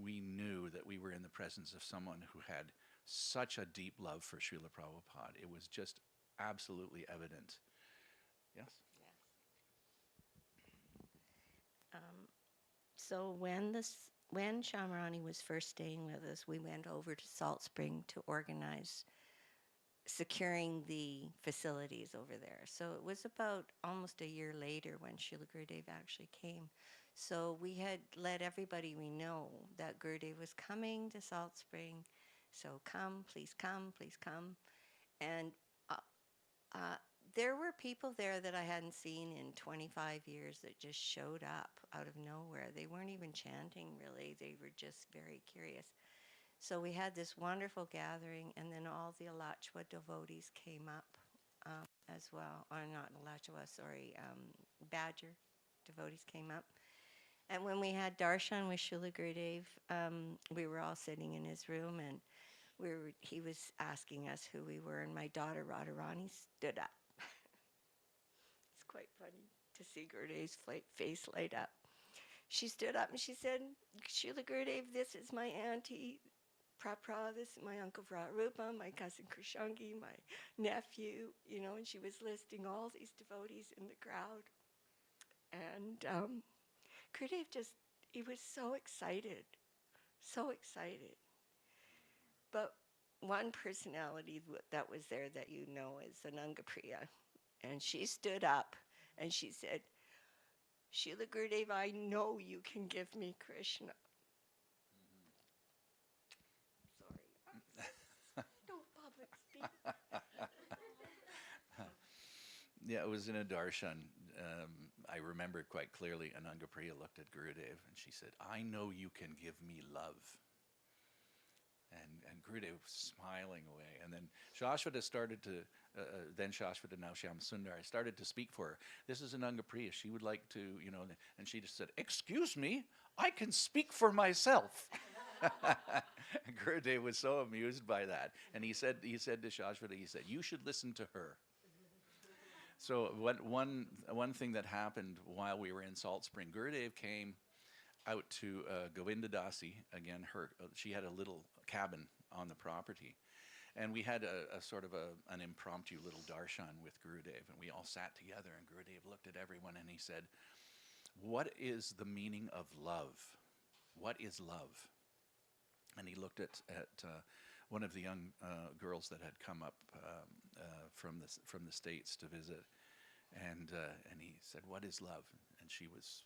[SPEAKER 1] we knew that we were in the presence of someone who had such a deep love for Srila Prabhupada. It was just absolutely evident. Yes?
[SPEAKER 4] Yes. So when Shamarani was first staying with us, we went over to Salt Spring to organize securing the facilities over there. So it was about almost a year later when Srila Gurudev actually came. So we had let everybody we know that Gurudev was coming to Salt Spring. So come, please come, please come. And there were people there that I hadn't seen in 25 years that just showed up out of nowhere. They weren't even chanting, really. They were just very curious. So we had this wonderful gathering, and then all the Alachua devotees came up as well. Or not Alachua, sorry, Badger devotees came up. And when we had darshan with Srila Gurudev, we were all sitting in his room, and he was asking us who we were, and my daughter Radharani stood up. It's quite funny to see Gurudev's face light up. She stood up and she said, "Srila Gurudev, this is my auntie Prapra, this is my uncle Vrarupa, my cousin Krishangi, my nephew," and she was listing all these devotees in the crowd. And Gurudev he was so excited, so excited. But one personality that was there that is Anangapriya. And she stood up and she said, "Srila Gurudev, I know you can give me Krishna." Sorry, don't public speak.
[SPEAKER 1] Yeah, it was in a darshan. I remember quite clearly. Anangapriya looked at Gurudev and she said, "I know you can give me love." And Gurudev was smiling away. And then Shashvata started to, then Shashvata, now Shyam Sundar, started to speak for her. "This is Anangapriya. She would like to, and she just said, 'Excuse me, I can speak for myself.'" Gurudev was so amused by that. And he said to Shashvata, "You should listen to her." So one thing that happened while we were in Salt Spring, Gurudev came out to Govinda Dasi. Again, she had a little cabin on the property. And we had a sort of an impromptu little darshan with Gurudev. And we all sat together, and Gurudev looked at everyone and he said, "What is the meaning of love? What is love?" And he looked at one of the young girls that had come up from the States to visit. And he said, "What is love?" And she was...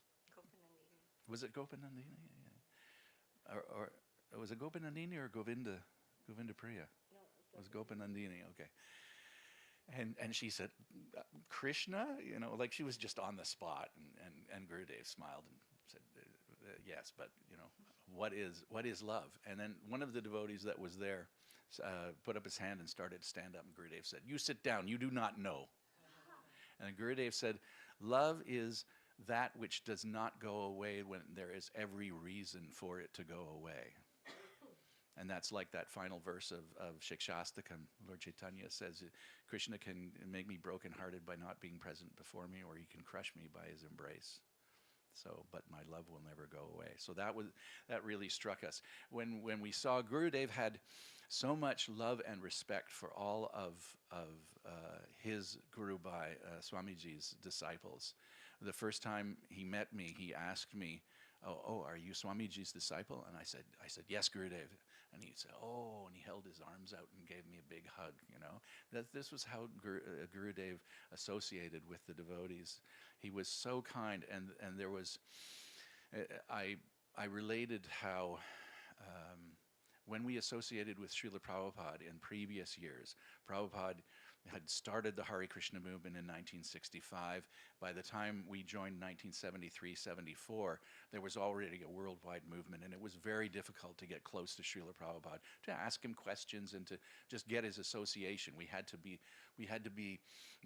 [SPEAKER 1] Was it Gopanandini? Yeah. Or was it Gopanandini or Govinda Priya?
[SPEAKER 4] No,
[SPEAKER 1] it was Gopanandini. Okay. And she said, "Krishna," like she was just on the spot. And Gurudev smiled and said, "Yes, but what is love?" And then one of the devotees that was there put up his hand and started to stand up. And Gurudev said, "You sit down. You do not know." And Gurudev said, "Love is that which does not go away when there is every reason for it to go away." And that's like that final verse of Shikshastakam. Lord Chaitanya says, Krishna can make me brokenhearted by not being present before me, or he can crush me by his embrace. So, but my love will never go away. So that really struck us. When we saw Gurudev had so much love and respect for all of his Guru Bhai, Swamiji's disciples. The first time he met me, he asked me, "Oh, are you Swamiji's disciple?" And I said, "Yes, Gurudev." And he said, "Oh," and he held his arms out and gave me a big hug. This was how Gurudev associated with the devotees. He was so kind, and there was, I related how when we associated with Srila Prabhupada in previous years, Prabhupada had started the Hare Krishna movement in 1965. By the time we joined 1973-74, there was already a worldwide movement, and it was very difficult to get close to Srila Prabhupada, to ask him questions and to just get his association. We had to be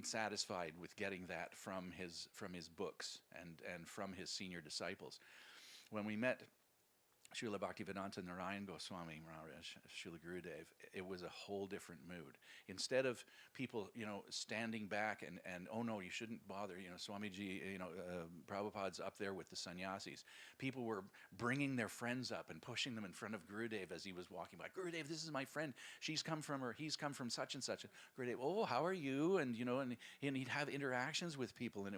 [SPEAKER 1] satisfied with getting that from his books and from his senior disciples. When we met Srila Bhaktivedanta Narayan Goswami Maharaj, Srila Gurudev, it was a whole different mood. Instead of people, standing back and oh no, you shouldn't bother, Swamiji, Prabhupada's up there with the sannyasis. People were bringing their friends up and pushing them in front of Gurudev as he was walking by. Gurudev, this is my friend. She's come from, or he's come from such and such. Gurudev, oh, how are you? And and he'd have interactions with people, and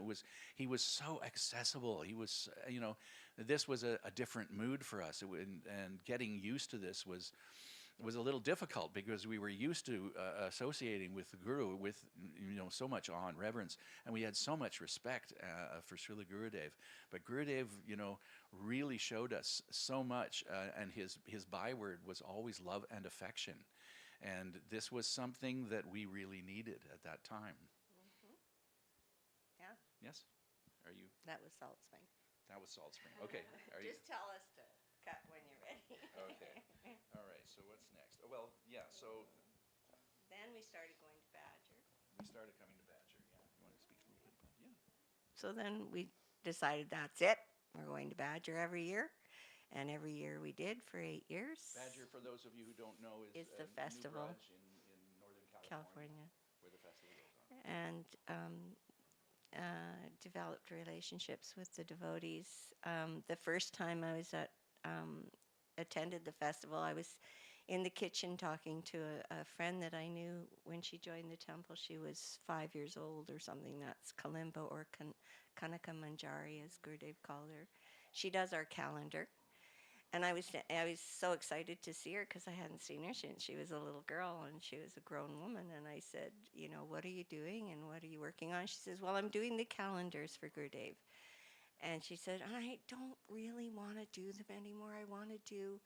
[SPEAKER 1] he was so accessible. He was, this was a different mood for us, and getting used to this was a little difficult because we were used to associating with the Guru with so much awe and reverence, and we had so much respect for Srila Gurudev. But Gurudev, really showed us so much, and his byword was always love and affection, and this was something that we really needed at that time.
[SPEAKER 4] Mm-hmm. Yeah.
[SPEAKER 1] Yes, are you?
[SPEAKER 4] That was Salt Spring.
[SPEAKER 1] That was Salt Spring. Okay.
[SPEAKER 4] Just tell us to cut when you're ready.
[SPEAKER 1] Okay. All right. So what's next? Oh, well, yeah. So
[SPEAKER 4] Then we started going to Badger.
[SPEAKER 1] we started coming to Badger. Yeah. You want to speak a little bit about? Yeah.
[SPEAKER 4] So then we decided that's it. We're going to Badger every year. And every year we did for 8 years.
[SPEAKER 1] Badger, for those of you who don't know, is
[SPEAKER 4] the
[SPEAKER 1] New
[SPEAKER 4] festival.
[SPEAKER 1] Brudge in Northern California, where the festival goes on.
[SPEAKER 4] And developed relationships with the devotees. The first time I was attended the festival, I was in the kitchen talking to a friend that I knew when she joined the temple. She was 5 years old or something. That's Kalimba or Kanaka Manjari, as Gurudev called her. She does our calendar. And I was so excited to see her because I hadn't seen her since she was a little girl, and she was a grown woman. And I said, what are you doing and what are you working on? She says, well, I'm doing the calendars for Gurudev. And she said, I don't really want to do them anymore. I want to do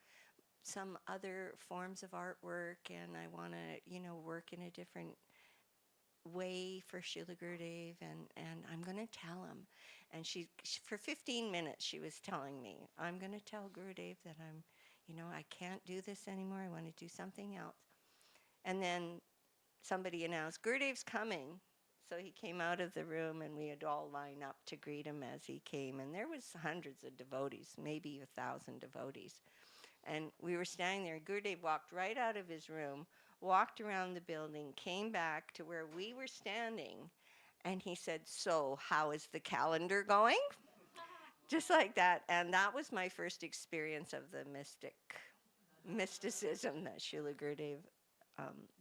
[SPEAKER 4] some other forms of artwork, and I want to, work in a different way for Srila Gurudev, and I'm going to tell him. And she, for 15 minutes, she was telling me, I'm going to tell Gurudev that I can't do this anymore. I want to do something else. And then somebody announced, Gurudev's coming. So he came out of the room, and we had all lined up to greet him as he came. And there was hundreds of devotees, maybe 1,000 devotees. And we were standing there. Gurudev walked right out of his room, walked around the building, came back to where we were standing, and he said, so how is the calendar going? Just like that. And that was my first experience of the mysticism that Srila Gurudev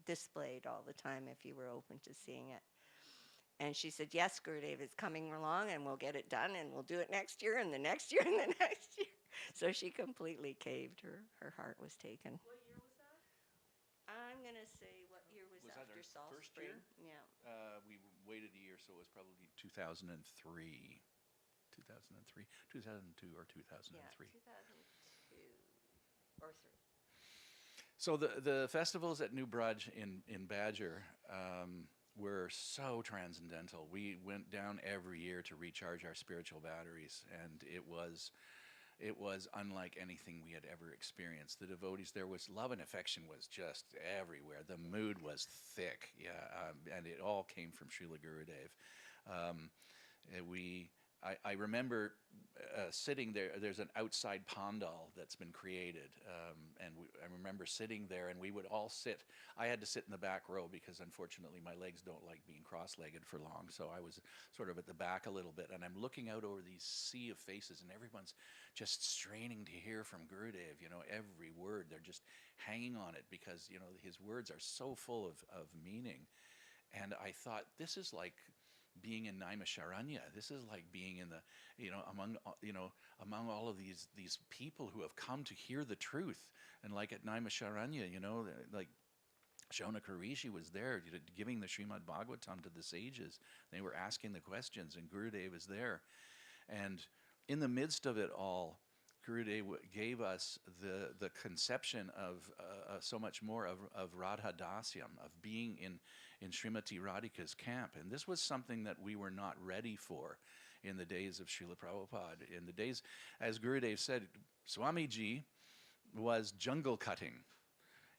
[SPEAKER 4] displayed all the time if you were open to seeing it. And she said, yes, Gurudev is coming along, and we'll get it done, and we'll do it next year, and the next year, and the next year. So she completely caved. Her heart was taken.
[SPEAKER 3] What year was that?
[SPEAKER 4] I'm going to say, what year was
[SPEAKER 1] Was that
[SPEAKER 4] after
[SPEAKER 1] our
[SPEAKER 4] Salt
[SPEAKER 1] first
[SPEAKER 4] Spring?
[SPEAKER 1] year?
[SPEAKER 4] Yeah.
[SPEAKER 1] We waited a year, so it was probably 2003. 2003, 2002 or 2003.
[SPEAKER 4] Yeah, 2002 or 3.
[SPEAKER 1] So the festivals at New Brudge in Badger were so transcendental. We went down every year to recharge our spiritual batteries, and it was unlike anything we had ever experienced. The devotees, there was love and affection was just everywhere. The mood was thick, and it all came from Srila Gurudev. I remember sitting there. There's an outside pandal that's been created, and I remember sitting there, and we would all sit. I had to sit in the back row because unfortunately my legs don't like being cross-legged for long, so I was sort of at the back a little bit, and I'm looking out over these sea of faces, and everyone's just straining to hear from Gurudev, every word. They're just hanging on it because, his words are so full of meaning. And I thought, this is like being in Naimisharanya. This is like being in the, among all of these people who have come to hear the truth. And like at Naimisharanya, like Shonaka Rishi was there giving the Srimad Bhagavatam to the sages. They were asking the questions, and Gurudev is there. And in the midst of it all, Gurudev gave us the conception of so much more of Radha Dasyam, of being in Srimati Radhika's camp. And this was something that we were not ready for in the days of Srila Prabhupada. In the days, as Gurudev said, Swamiji was jungle cutting.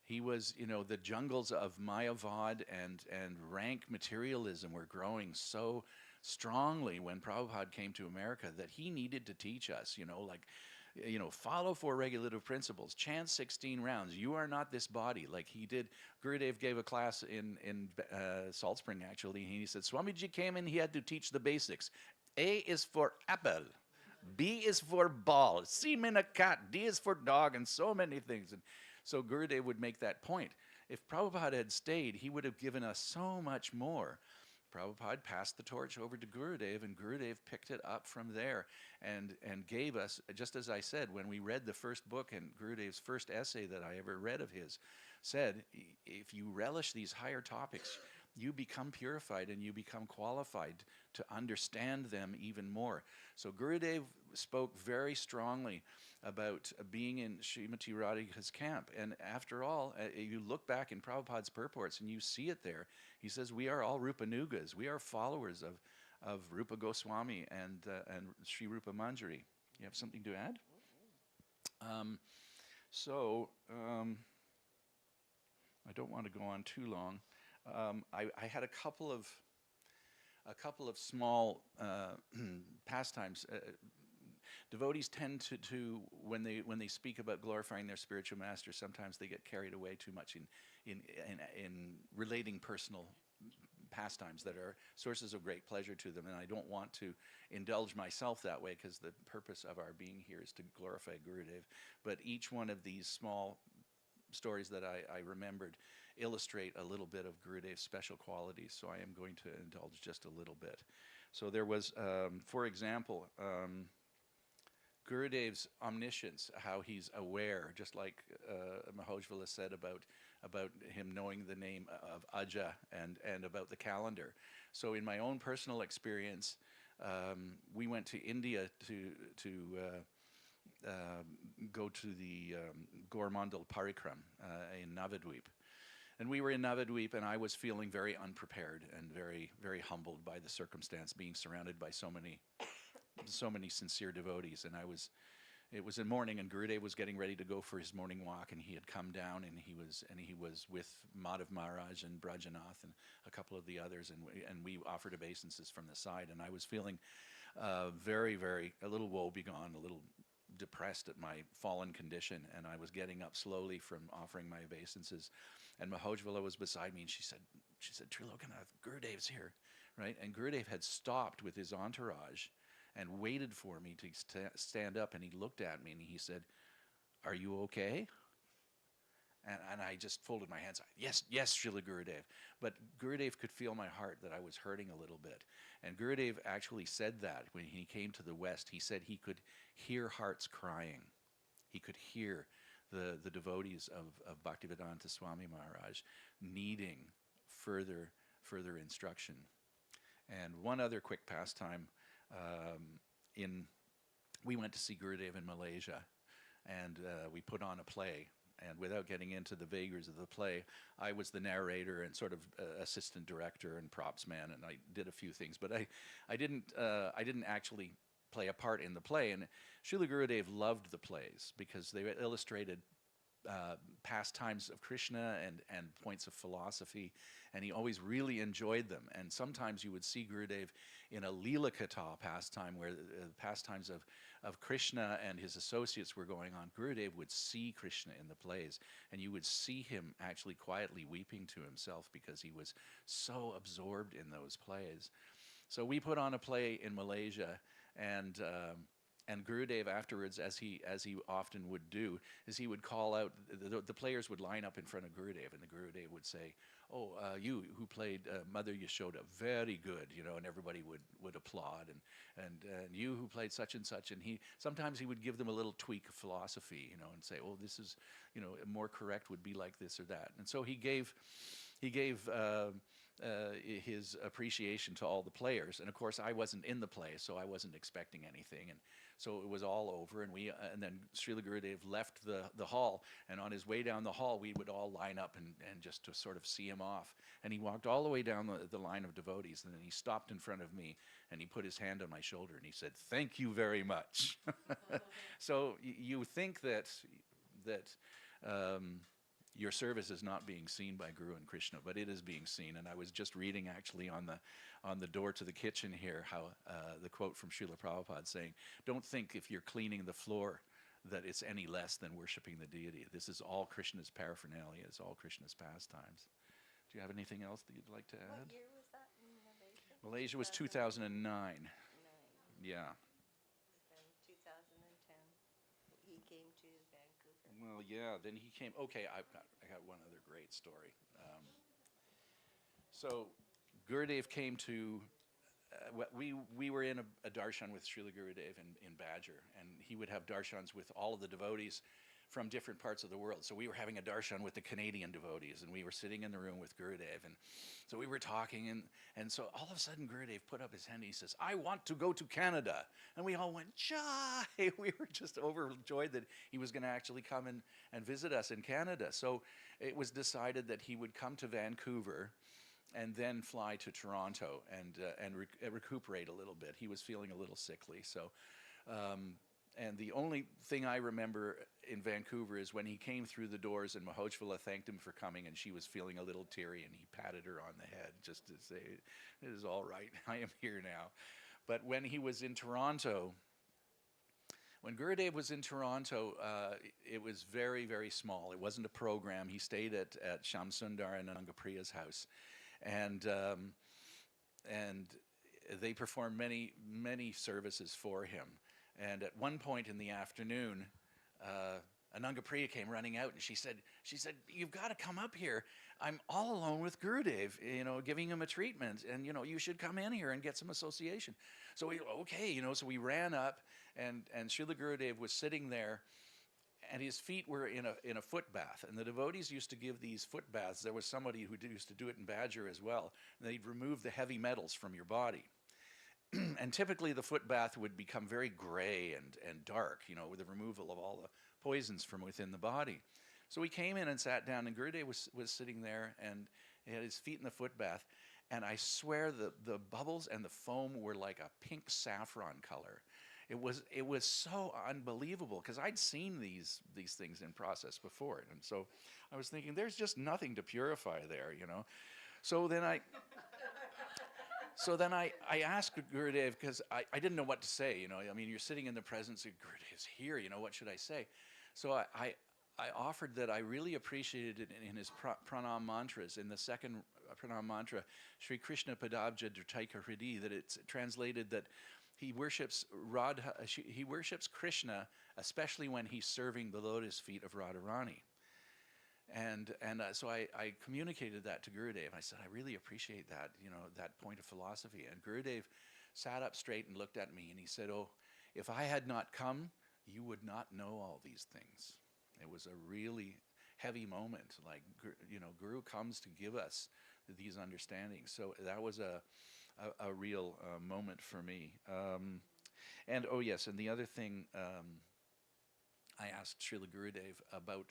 [SPEAKER 1] He was, the jungles of Mayavad and rank materialism were growing so strongly when Prabhupada came to America that he needed to teach us, follow 4 regulative principles, chant 16 rounds. You are not this body, like he did. Gurudev gave a class in Salt Spring, actually, and he said, Swamiji came in, he had to teach the basics. A is for apple, B is for ball, C means a cat, D is for dog, and so many things. And so Gurudev would make that point. If Prabhupada had stayed, he would have given us so much more. Prabhupada passed the torch over to Gurudev, and Gurudev picked it up from there and gave us, just as I said, when we read the first book, and Gurudev's first essay that I ever read of his said, if you relish these higher topics, you become purified and you become qualified to understand them even more. So Gurudev spoke very strongly about being in Srimati Radhika's camp. And after all, you look back in Prabhupada's purports and you see it there. He says, we are all Rupanugas. We are followers of Rupa Goswami and Sri Rupa Manjari. You have something to add? I don't want to go on too long. I had a couple of small pastimes. Devotees tend to when they speak about glorifying their spiritual master, sometimes they get carried away too much in relating personal pastimes that are sources of great pleasure to them, and I don't want to indulge myself that way, because the purpose of our being here is to glorify Gurudev. But each one of these small stories that I remembered illustrate a little bit of Gurudev's special qualities, so I am going to indulge just a little bit. So there was, for example, Gurudev's omniscience, how he's aware, just like Mahotsvala said about him knowing the name of Aja and about the calendar. So in my own personal experience, we went to India to go to the Gormandal Parikram in Navadvip. And we were in Navadvip, and I was feeling very unprepared and very, very humbled by the circumstance, being surrounded by so many sincere devotees. And it was in morning, and Gurudev was getting ready to go for his morning walk, and he had come down, and he was with Madhav Maharaj and Brajanath and a couple of the others, and we offered obeisances from the side, and I was feeling very, very, a little woebegone, a little depressed at my fallen condition, and I was getting up slowly from offering my obeisances, and Mahotsvala was beside me, and she said, Lokanath, Gurudev's here, right? And Gurudev had stopped with his entourage and waited for me to stand up, and he looked at me and he said, "Are you okay?" And I just folded my hands. Yes, Srila Gurudev. But Gurudev could feel my heart that I was hurting a little bit. And Gurudev actually said that when he came to the West. He said he could hear hearts crying. He could hear the devotees of Bhaktivedanta Swami Maharaj needing further instruction. And one other quick pastime, we went to see Gurudev in Malaysia, and we put on a play. And without getting into the vagaries of the play, I was the narrator and sort of assistant director and props man, and I did a few things. But I didn't actually play a part in the play. And Srila Gurudev loved the plays because they illustrated pastimes of Krishna and points of philosophy, and he always really enjoyed them. And sometimes you would see Gurudev in a Leela Katha pastime where the pastimes of Krishna and his associates were going on. Gurudev would see Krishna in the plays, and you would see him actually quietly weeping to himself because he was so absorbed in those plays. So we put on a play in Malaysia, and Gurudev afterwards, as he often would do, is he would call out, the players would line up in front of Gurudev, and the Gurudev would say, "Oh, you who played Mother Yashoda, very good," and everybody would applaud, and you who played such and such, and sometimes he would give them a little tweak of philosophy, and say, "Oh, this is, more correct would be like this or that," and so he gave his appreciation to all the players. And of course, I wasn't in the play, so I wasn't expecting anything. And so it was all over, and then Srila Gurudev left the hall, and on his way down the hall, we would all line up and just to sort of see him off. And he walked all the way down the line of devotees, and then he stopped in front of me, and he put his hand on my shoulder, and he said, "Thank you very much." So you think that your service is not being seen by Guru and Krishna, but it is being seen. And I was just reading actually on the door to the kitchen here how the quote from Srila Prabhupada saying, "Don't think if you're cleaning the floor that it's any less than worshiping the deity. This is all Krishna's paraphernalia. It's all Krishna's pastimes." Do you have anything else that you'd like to add?
[SPEAKER 4] What year was that in Malaysia?
[SPEAKER 1] Malaysia was 2009. Yeah.
[SPEAKER 4] And 2010, he came to Vancouver.
[SPEAKER 1] Well, yeah. Then he came. Okay, I got one other great story. So Gurudev came to. We were in a darshan with Srila Gurudev in Badger, and he would have darshans with all of the devotees from different parts of the world. So we were having a darshan with the Canadian devotees, and we were sitting in the room with Gurudev, and so we were talking, and so all of a sudden Gurudev put up his hand and he says, "I want to go to Canada." And we all went, "Jai!" We were just overjoyed that he was going to actually come and visit us in Canada. So it was decided that he would come to Vancouver and then fly to Toronto and recuperate a little bit. He was feeling a little sickly, so and the only thing I remember in Vancouver is when he came through the doors and Mahotsvala thanked him for coming, and she was feeling a little teary, and he patted her on the head just to say, "It is all right, I am here now." But when he was in Toronto, when Gurudev was in Toronto, it was very, very small. It wasn't a program. He stayed at Shyam Sundar and Anangapriya's house. And they performed many, many services for him. And at one point in the afternoon, Anangapriya came running out, and she said, "You've got to come up here. I'm all alone with Gurudev, giving him a treatment, and you should come in here and get some association." So so we ran up, and Srila Gurudev was sitting there, and his feet were in a foot bath, and the devotees used to give these foot baths. There was somebody who used to do it in Badger as well. And they'd remove the heavy metals from your body. And typically the foot bath would become very gray and dark, with the removal of all the poisons from within the body. So we came in and sat down, and Gurudev was sitting there, and he had his feet in the foot bath, and I swear the bubbles and the foam were like a pink saffron color. It was so unbelievable, because I'd seen these things in process before, and so I was thinking, there's just nothing to purify there, So then I asked Gurudev, because I didn't know what to say, you're sitting in the presence of Gurudev's here, what should I say? So I offered that I really appreciated it in his pranam mantras. In the second pranam mantra, Shri Krishna Padabja Dritaika Hridi, that it's translated that he worships Krishna, especially when he's serving the lotus feet of Radharani. And so I communicated that to Gurudev. I said, "I really appreciate that, that point of philosophy." And Gurudev sat up straight and looked at me, and he said, "Oh, if I had not come, you would not know all these things." It was a really heavy moment. Like, Guru comes to give us these understandings. So that was a real moment for me. And oh yes, and the other thing, I asked Srila Gurudev about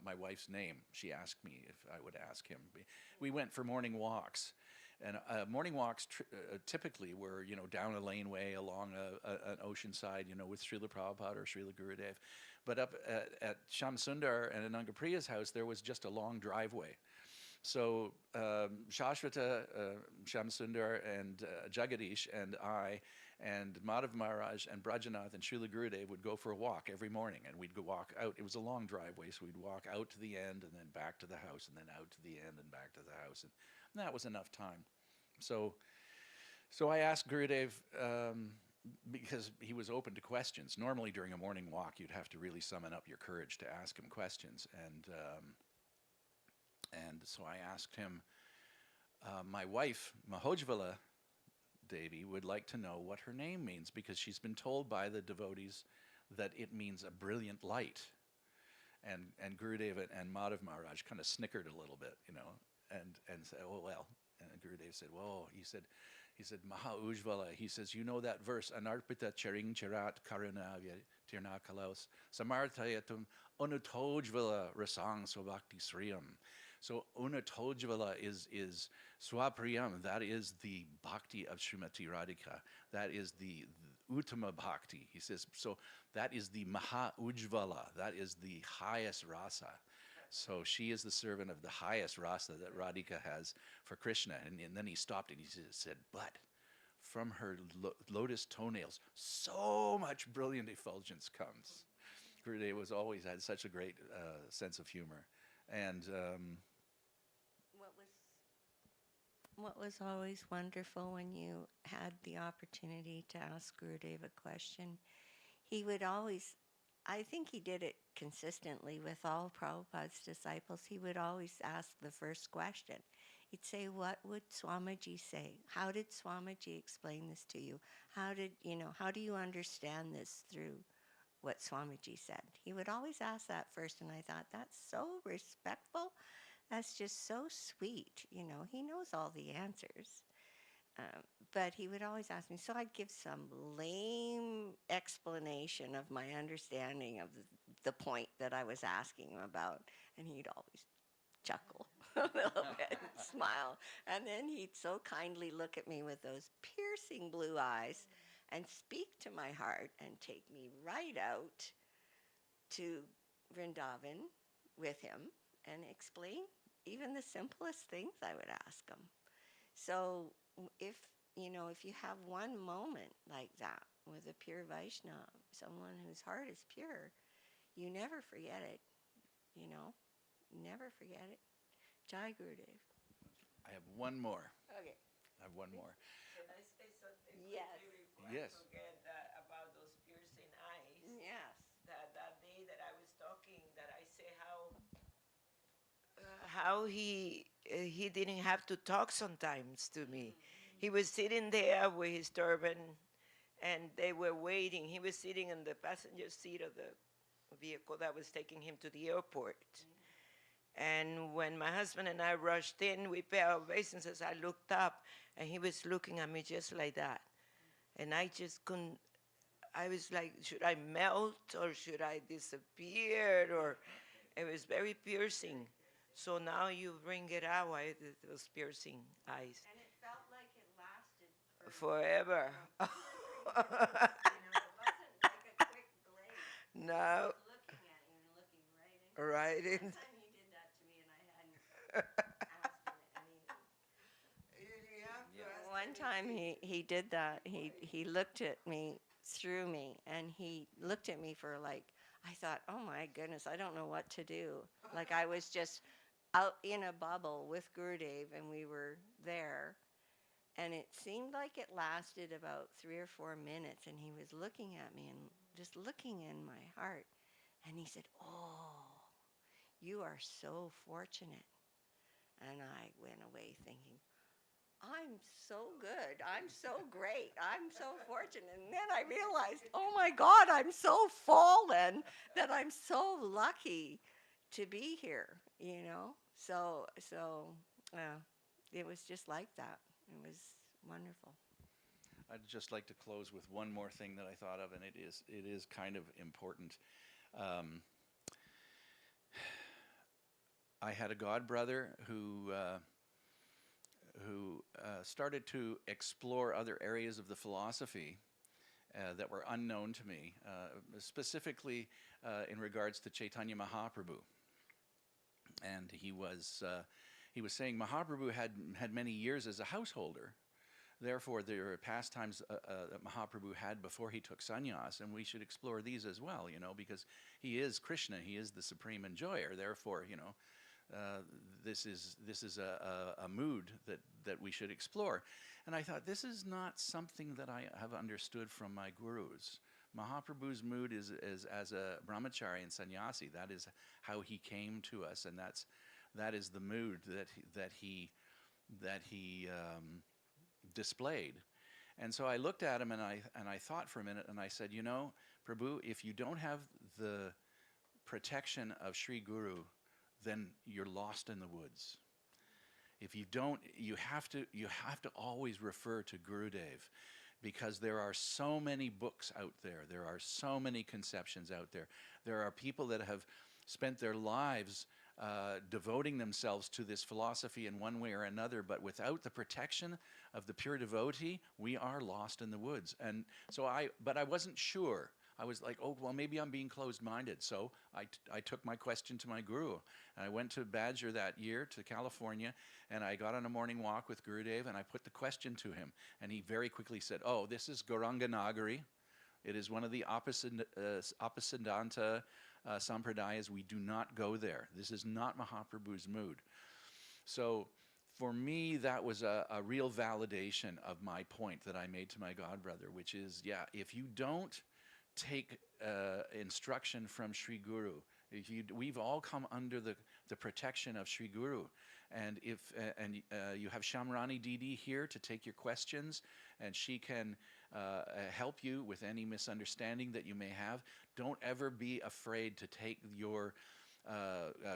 [SPEAKER 1] my wife's name. She asked me if I would ask him. We went for morning walks, and morning walks typically were down a laneway along an ocean side, with Srila Prabhupada or Srila Gurudev. But up at Shamsundar and Anangapriya's house, there was just a long driveway. So Shashvata, Shamsundar, and Jagadish, and I, and Madhav Maharaj, and Brajanath, and Srila Gurudev would go for a walk every morning, and we'd go walk out. It was a long driveway, so we'd walk out to the end, and then back to the house, and then out to the end, and back to the house, and that was enough time. So I asked Gurudev, because he was open to questions. Normally during a morning walk, you'd have to really summon up your courage to ask him questions, and so I asked him, my wife, Mahotsvala Devi, would like to know what her name means, because she's been told by the devotees that it means a brilliant light. And Gurudeva and Madhav Maharaj kind of snickered a little bit, and said, oh, well. And Gurudev said, whoa, he said, Maha-Ujvala, he says, you know that verse, Anarpita charing charat karunavya tirna kalaus samarthayatum unutojvala rasang svabhakti sriyam. So unutojvala is swapriyam, that is the bhakti of Srimati Radhika. That is the Uttama bhakti. He says, so that is the Maha-Ujvala, that is the highest rasa. So she is the servant of the highest rasa that Radhika has for Krishna. And then he stopped and he said, but from her lotus toenails, so much brilliant effulgence comes. Gurudev was always had such a great sense of humor. And
[SPEAKER 4] what was always wonderful when you had the opportunity to ask Gurudev a question, he would always, I think he did it consistently with all Prabhupada's disciples, he would always ask the first question. He'd say, what would Swamiji say? How did Swamiji explain this to you? How do you understand this through what Swamiji said? He would always ask that first, and I thought, that's so respectful. That's just so sweet. He knows all the answers. But he would always ask me, so I'd give some lame explanation of my understanding of the point that I was asking him about, and he'd always chuckle a little bit and smile. And then he'd so kindly look at me with those piercing blue eyes and speak to my heart and take me right out to Vrindavan with him and explain even the simplest things I would ask him. So if you have one moment like that with a pure Vaishnava, someone whose heart is pure, you never forget it, never forget it. Jai Gurudev.
[SPEAKER 1] I have one more.
[SPEAKER 4] Okay.
[SPEAKER 1] I have one more.
[SPEAKER 6] Can I say something
[SPEAKER 4] Yes.
[SPEAKER 6] quickly before
[SPEAKER 1] Yes.
[SPEAKER 6] I forget about those piercing eyes?
[SPEAKER 4] Yes.
[SPEAKER 6] That day that I was talking, that I say how he didn't have to talk sometimes to me. He was sitting there with his turban, and they were waiting. He was sitting in the passenger seat of the vehicle that was taking him to the airport. And when my husband and I rushed in, we paid our obeisances. I looked up, and he was looking at me just like that. And I just couldn't, I was like, should I melt or should I disappear? Or it was very piercing. So now you bring it out, those piercing eyes.
[SPEAKER 4] And it felt like it lasted
[SPEAKER 6] Forever.
[SPEAKER 4] it wasn't like a quick glaze.
[SPEAKER 6] No.
[SPEAKER 4] Looking at you and looking right in.
[SPEAKER 6] Right.
[SPEAKER 4] One time he did that to me and I hadn't asked him anything. One time he did that. He looked at me, through me, and he looked at me for I thought, oh my goodness, I don't know what to do. Like I was just out in a bubble with Gurudev and we were there. And it seemed like it lasted about 3 or 4 minutes, and he was looking at me and just looking in my heart. And he said, oh, you are so fortunate. And I went away thinking, I'm so good. I'm so great. I'm so fortunate. And then I realized, oh my God, I'm so fallen that I'm so lucky to be here, So it was just like that. It was wonderful.
[SPEAKER 1] I'd just like to close with one more thing that I thought of, and it is kind of important. I had a godbrother who started to explore other areas of the philosophy, that were unknown to me, specifically in regards to Chaitanya Mahaprabhu. And he was saying Mahaprabhu had many years as a householder. Therefore, there are pastimes that Mahaprabhu had before he took sannyas, and we should explore these as well, because he is Krishna, he is the supreme enjoyer. Therefore, this is a mood that we should explore. And I thought, this is not something that I have understood from my gurus. Mahaprabhu's mood is as a brahmachari and sannyasi. That is how he came to us, and that is the mood that he displayed. And so I looked at him and I thought for a minute, and I said, Prabhu, if you don't have the protection of Sri Guru, then you're lost in the woods. If you don't, you have to always refer to Gurudev, because there are so many books out there. There are so many conceptions out there. There are people that have spent their lives devoting themselves to this philosophy in one way or another, but without the protection of the pure devotee, we are lost in the woods. And so I wasn't sure. I was like, oh, well, maybe I'm being closed-minded. So I took my question to my guru. And I went to Badger that year, to California, and I got on a morning walk with Gurudev, and I put the question to him. And he very quickly said, oh, this is Gauranga Nagari. It is one of the Apasiddhanta Sampradayas. We do not go there. This is not Mahaprabhu's mood. So for me, that was a real validation of my point that I made to my godbrother, which is, if you don't take instruction from Sri Guru, we've all come under the protection of Sri Guru. And if you have Shamrani Didi here to take your questions, and she can help you with any misunderstanding that you may have. Don't ever be afraid to take your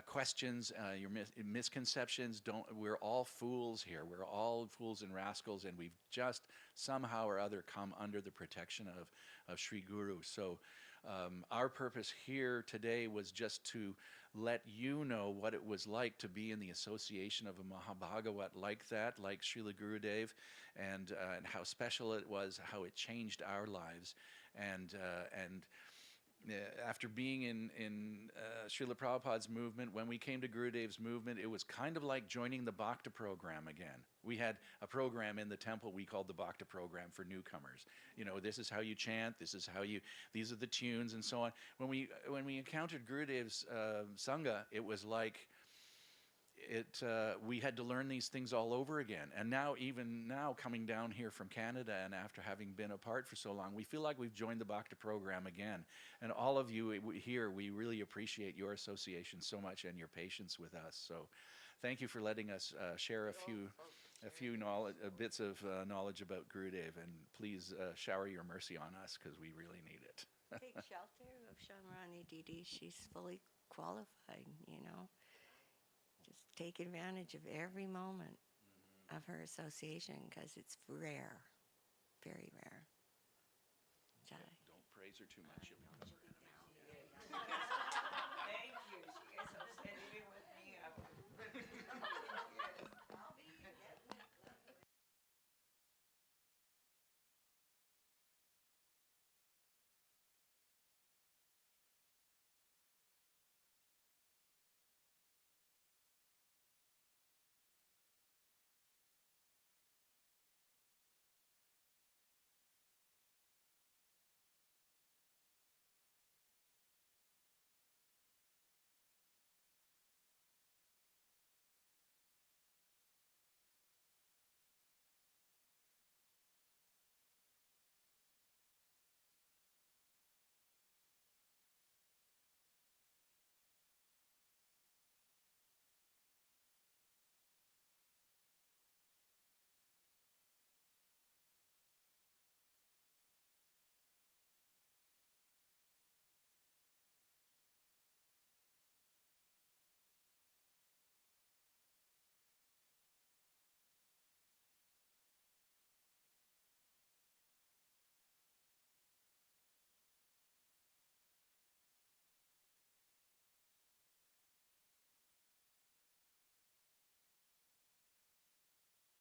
[SPEAKER 1] questions, your misconceptions. We're all fools here. We're all fools and rascals, and we've just somehow or other come under the protection of Sri Guru. So our purpose here today was just to let you know what it was like to be in the association of a Mahabhagavat like that, like Srila Gurudev, and how special it was, how it changed our lives. And after being in Srila Prabhupada's movement, when we came to Gurudev's movement, it was kind of like joining the Bhakta program again. We had a program in the temple we called the Bhakta program for newcomers. This is how you chant, these are the tunes, and so on. When we encountered Gurudev's Sangha, it was like we had to learn these things all over again. And even now, coming down here from Canada, and after having been apart for so long, we feel like we've joined the Bhakta program again. And all of you here, we really appreciate your association so much and your patience with us. So thank you for letting us share a few bits of knowledge about Gurudev, and please shower your mercy on us, because we really need it.
[SPEAKER 4] Take shelter of Shamrani Didi. She's fully qualified, Just take advantage of every moment of her association, because it's rare, very rare.
[SPEAKER 1] Don't praise her too much. You'll become her enemy.